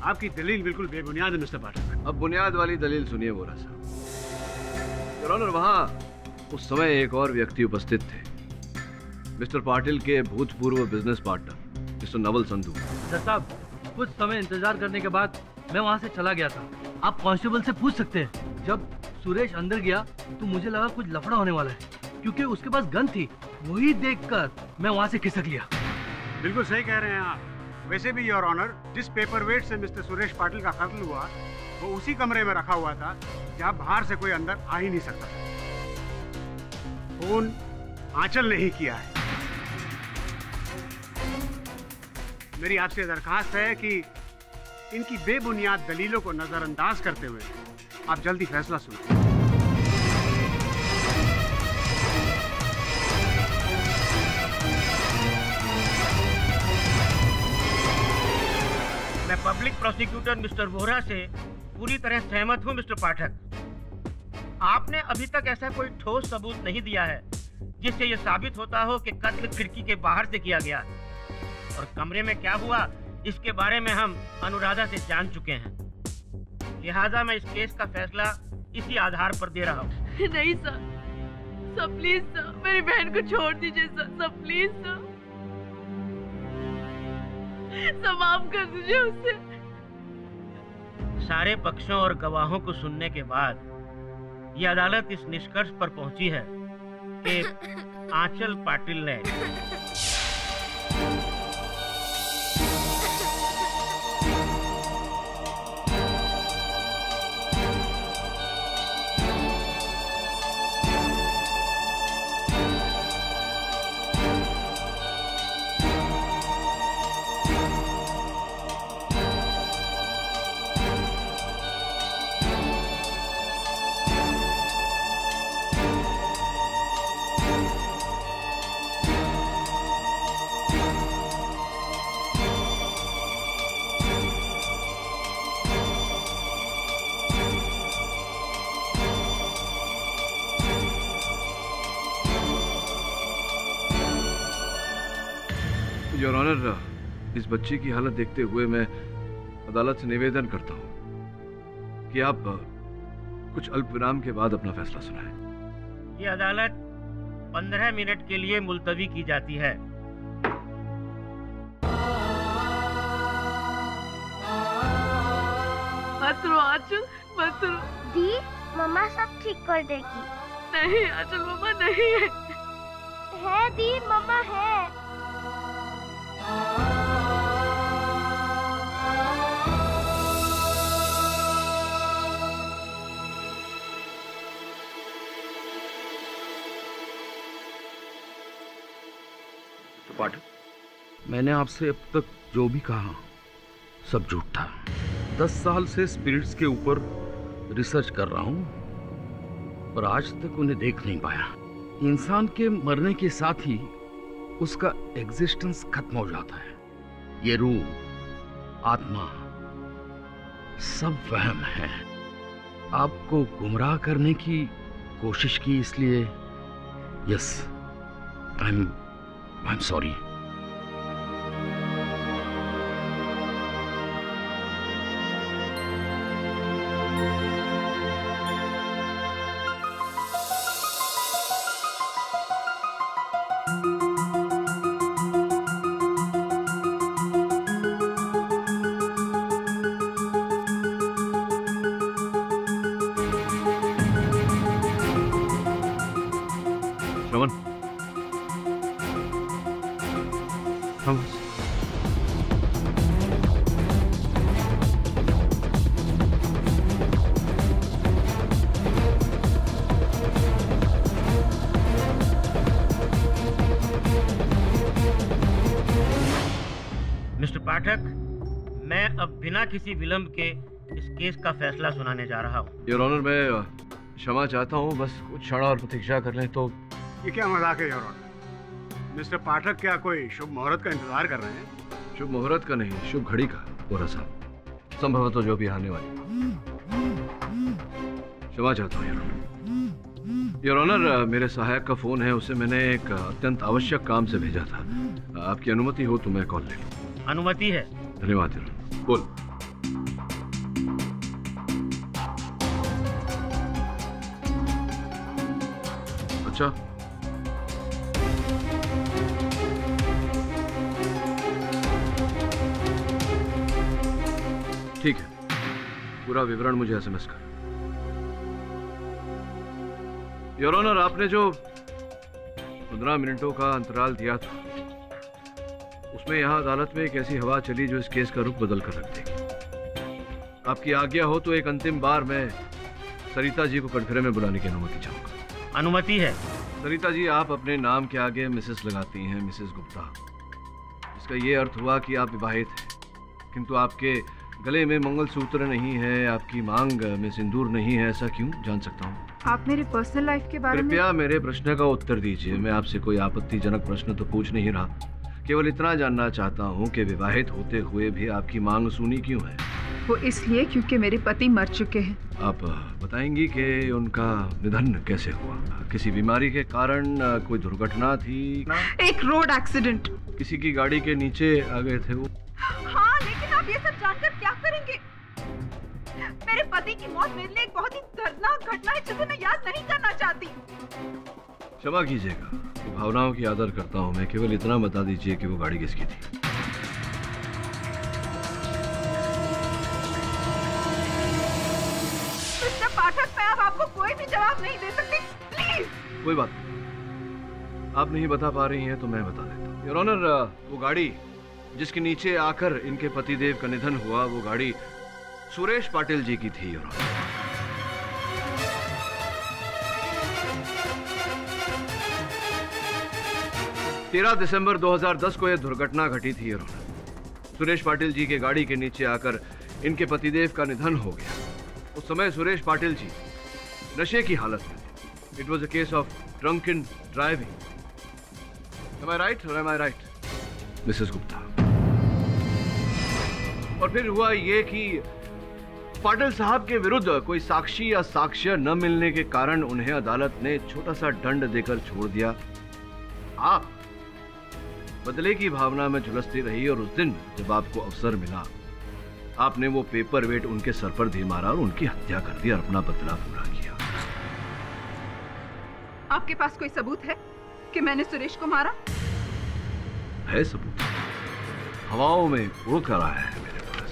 आपकी दलील बिल्कुल बेबुनियाद है मिस्टर पाटिल। अब बुनियाद वाली दलील सुनिए बोरा साहब। योर ऑनर, वहाँ उस समय एक और व्यक्ति उपस्थित थे, मिस्टर पाटिल के भूतपूर्व business partner mister Naval Sandhu. जज साहब, कुछ समय इंतजार करने के बाद मैं वहाँ से चला गया था। आप कांस्टेबल से पूछ सकते हैं। जब सुरेश अंदर गया तो मुझे लगा कुछ लफड़ा होने वाला है, क्योंकि उसके पास गन थी। वही देखकर मैं वहाँ से खिसक लिया। बिल्कुल सही कह रहे हैं आप। वैसे भी योर ऑनर, जिस पेपरवेट से मिस्टर सुरेश पाटिल का कत्ल हुआ वो उसी कमरे में रखा हुआ था जहाँ बाहर से कोई अंदर आ ही नहीं सकता। फोन आंचल ने ही किया है। मेरी आपसे दरखास्त है कि इनकी बेबुनियाद दलीलों को नजरअंदाज करते हुए आप जल्दी फैसला सुनो। मैं पब्लिक प्रोसिक्यूटर मिस्टर वोहरा से पूरी तरह सहमत हूँ मिस्टर पाठक। आपने अभी तक ऐसा कोई ठोस सबूत नहीं दिया है जिससे यह साबित होता हो कि कत्ल खिड़की के बाहर से किया गया। और कमरे में क्या हुआ इसके बारे में हम अनुराधा से जान चुके हैं, लिहाजा मैं इस केस का फैसला इसी आधार पर दे रहा हूँ। नहीं सर, सर प्लीज सर, मेरी बहन को छोड़ दीजिए sir, sir please sir, sir माफ कर दीजिए उसे। सारे पक्षों और गवाहों को सुनने के बाद ये अदालत इस निष्कर्ष पर पहुंची है कि आंचल पाटिल ने योर ऑनर, इस बच्ची की हालत देखते हुए मैं अदालत से निवेदन करता हूं कि आप कुछ अल्प विराम के बाद अपना फैसला सुनाएं। ये अदालत 15 मिनट के लिए मुलतवी की जाती है। मत रो आंचल, मत रो। दी, मम्मा सब ठीक कर देगी। नहीं आंचल, मम्मा नहीं है। है दी, मम्मा है। पाठक, मैंने आपसे अब तक जो भी कहा सब झूठ था। 10 साल से स्पिरिट्स के ऊपर रिसर्च कर रहा हूं पर आज तक उन्हें देख नहीं पाया। इंसान के मरने के साथ ही उसका एग्जिस्टेंस खत्म हो जाता है। ये रूह, आत्मा सब वहम है। आपको गुमराह करने की कोशिश की, इसलिए yes, I am sorry. Mister Pathak, मैं अब बिना किसी विलंब के इस केस का फैसला सुनाने जा रहा हूँ। योर ऑनर, मैं क्षमा चाहता हूँ, बस कुछ क्षण और प्रतीक्षा कर लें तो। ये क्या मजाक है योर ऑनर? मिस्टर पाठक क्या कोई शुभ मुहूर्त का इंतजार कर रहे हैं? शुभ मुहूर्त का नहीं, शुभ घड़ी का। वोहरा साहब, संभवतः जो भी आने वाली। क्षमा चाहता हूँ योर ऑनर, मेरे सहायक का फोन है, उसे मैंने एक अत्यंत आवश्यक काम से भेजा था। आपकी अनुमति हो तो मैं कॉल ले लूँ। अनुमति है। धन्यवाद योर ऑनर। बोल। अच्छा, ठीक है, पूरा विवरण मुझे एसएमएस कर। योर ऑनर, आपने जो 15 मिनटों का अंतराल दिया था उसमें यहाँ अदालत में एक ऐसी हवा चली जो इस केस का रुख बदल कर रख देगी। आपकी आज्ञा हो तो एक अंतिम बार मैं सरिता जी को कटघरे में बुलाने की अनुमति चाहूंगा। अनुमति है। सरिता जी, आप अपने नाम के आगे मिसेस लगाती हैं, मिसेस गुप्ता। इसका ये अर्थ हुआ कि आप विवाहित हैं, किंतु आपके गले में मंगलसूत्र नहीं है, आपकी मांग में सिंदूर नहीं है। ऐसा क्यों, जान सकता हूँ? आप मेरे पर्सनल लाइफ के बारे में? कृपया मेरे प्रश्न का उत्तर दीजिए। मैं आपसे कोई आपत्तिजनक प्रश्न तो पूछ नहीं रहा। केवल इतना जानना चाहता हूँ कि विवाहित होते हुए भी आपकी मांग सुनी क्यों है? वो इसलिए क्योंकि मेरे पति मर चुके हैं। आप बताएंगी कि उनका निधन कैसे हुआ? किसी बीमारी के कारण, कोई दुर्घटना थी? एक रोड एक्सीडेंट। किसी की गाड़ी के नीचे आ गए थे वो? हाँ, लेकिन आप ये सब जानकर क्या करेंगे? मेरे पति की मौत मेरे लिए एक बहुत ही दर्दनाक घटना है जिसे मैं याद नहीं करना चाहती। क्षमा कीजिएगा, भावनाओं की आदर करता हूँ मैं। केवल इतना बता दीजिए कि वो गाड़ी किसकी थी। मिस्टर पाठक, मैं अब आपको कोई भी जवाब नहीं दे सकती, प्लीज। कोई बात नहीं, आप नहीं बता पा रही हैं तो मैं बता देता हूँ। योर ऑनर, वो गाड़ी जिसके नीचे आकर इनके पतिदेव का निधन हुआ, वो गाड़ी सुरेश पाटिल जी की थी। योर ऑनर, तेरह दिसंबर 2010 को यह दुर्घटना घटी थी। योर ऑनर, सुरेश पाटिल जी के गाड़ी के नीचे आकर इनके पतिदेव का निधन हो गया। उस समय सुरेश पाटिल जी नशे की हालत में थे। It was a case of drunken driving. Am I right or am I right, Mrs Gupta? और फिर हुआ ये कि पाटिल साहब के विरुद्ध कोई साक्षी या साक्ष्य न मिलने के कारण उन्हें अदालत ने छोटा सा दंड देकर छोड़ दिया। आप बदले की भावना में झुलसती रही और उस दिन जब आपको अवसर मिला, आपने वो पेपर वेट उनके सर पर दे मारा और उनकी हत्या कर दी और अपना बदला पूरा किया। आपके पास कोई सबूत है कि मैंने सुरेश को मारा? है सबूत, हवाओं में उड़ कर आया है मेरे पास।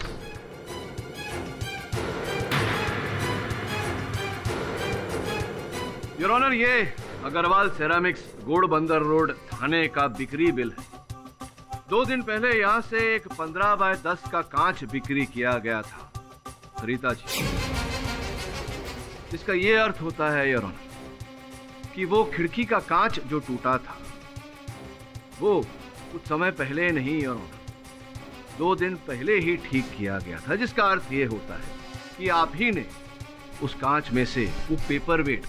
योर ऑनर, ये अग्रवाल सेरामिक्स गोड़बंदर रोड थाने का बिक्री बिल है। 2 दिन पहले यहाँ से एक 15 बाय 10 का कांच बिक्री किया गया था रीता जी। इसका ये अर्थ होता है योर ऑनर कि वो खिड़की का कांच जो टूटा था वो कुछ समय पहले नहीं योर ऑनर, 2 दिन पहले ही ठीक किया गया था, जिसका अर्थ ये होता है कि आप ही ने उस कांच में से वो पेपर वेट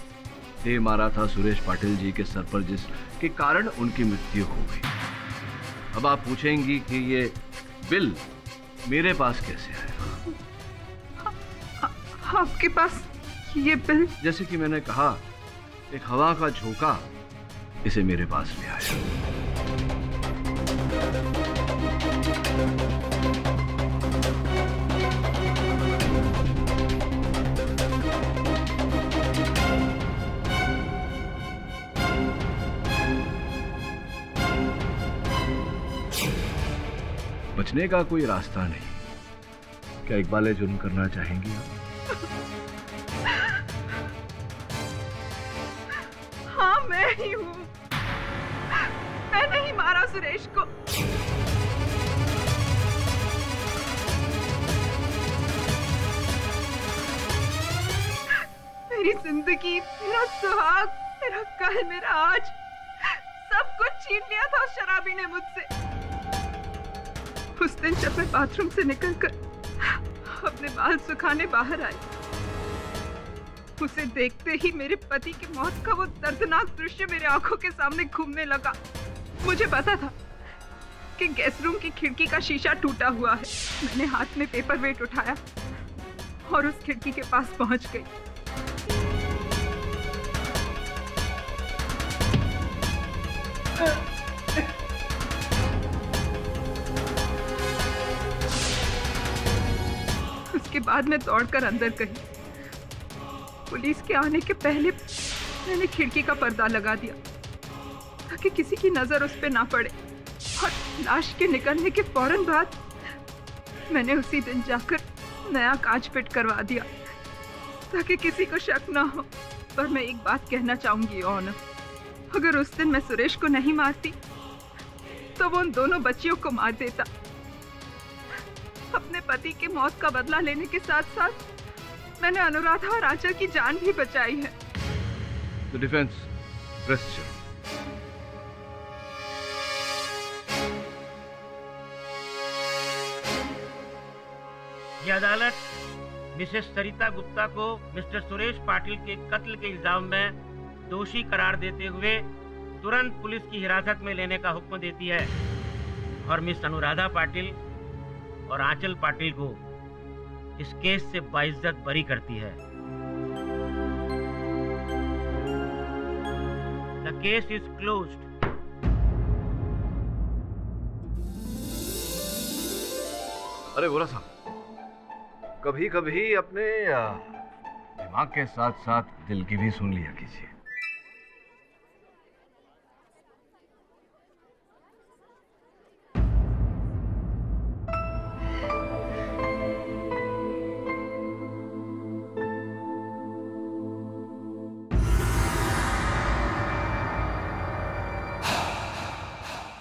दे मारा था सुरेश पाटिल जी के सर पर, जिसके कारण उनकी मृत्यु हो गई। अब आप पूछेंगी कि ये बिल मेरे पास कैसे आया? आपके पास ये बिल? जैसे कि मैंने कहा, एक हवा का झोंका इसे मेरे पास ले आया। बचने का कोई रास्ता नहीं। क्या इकबाल जुर्म करना चाहेंगी आप? हाँ, मैं ही हूँ। मैंने ही मारा सुरेश को। मेरी जिंदगी, मेरा सुहाग, मेरा कल, मेरा आज, सब कुछ छीन लिया था उस शराबी ने मुझसे। उस दिन जब मैं बाथरूम से निकलकर अपने बाल सुखाने बाहर आई, उसे देखते ही मेरे पति की मौत का वो दर्दनाक दृश्य मेरे आंखों के सामने घूमने लगा। मुझे पता था कि गेस्ट रूम की खिड़की का शीशा टूटा हुआ है। मैंने हाथ में पेपर वेट उठाया और उस खिड़की के पास पहुंच गई। उसके बाद मैं दौड़कर अंदर गई। पुलिस के आने के पहले मैंने खिड़की का पर्दा लगा दिया ताकि किसी की नजर उस पर ना पड़े, और लाश के निकलने के फौरन बाद मैंने उसी दिन जाकर नया कांच फिट करवा दिया ताकि किसी को शक ना हो। पर मैं एक बात कहना चाहूंगी ऑनर, अगर उस दिन मैं सुरेश को नहीं मारती तो वो उन दोनों बच्चियों को मार देता। अपने पति के मौत का बदला लेने के साथ साथ मैंने अनुराधा और आंचल की जान भी बचाई है। The defense, rest. ये अदालत मिसेस सरिता गुप्ता को मिस्टर सुरेश पाटिल के कत्ल के इल्जाम में दोषी करार देते हुए तुरंत पुलिस की हिरासत में लेने का हुक्म देती है। और मिस अनुराधा पाटिल और आंचल पाटिल को इस केस से बाइज्जत बरी करती है। The case is closed. अरे बोला साहब, कभी कभी अपने दिमाग के साथ साथ दिल की भी सुन लिया कीजिए।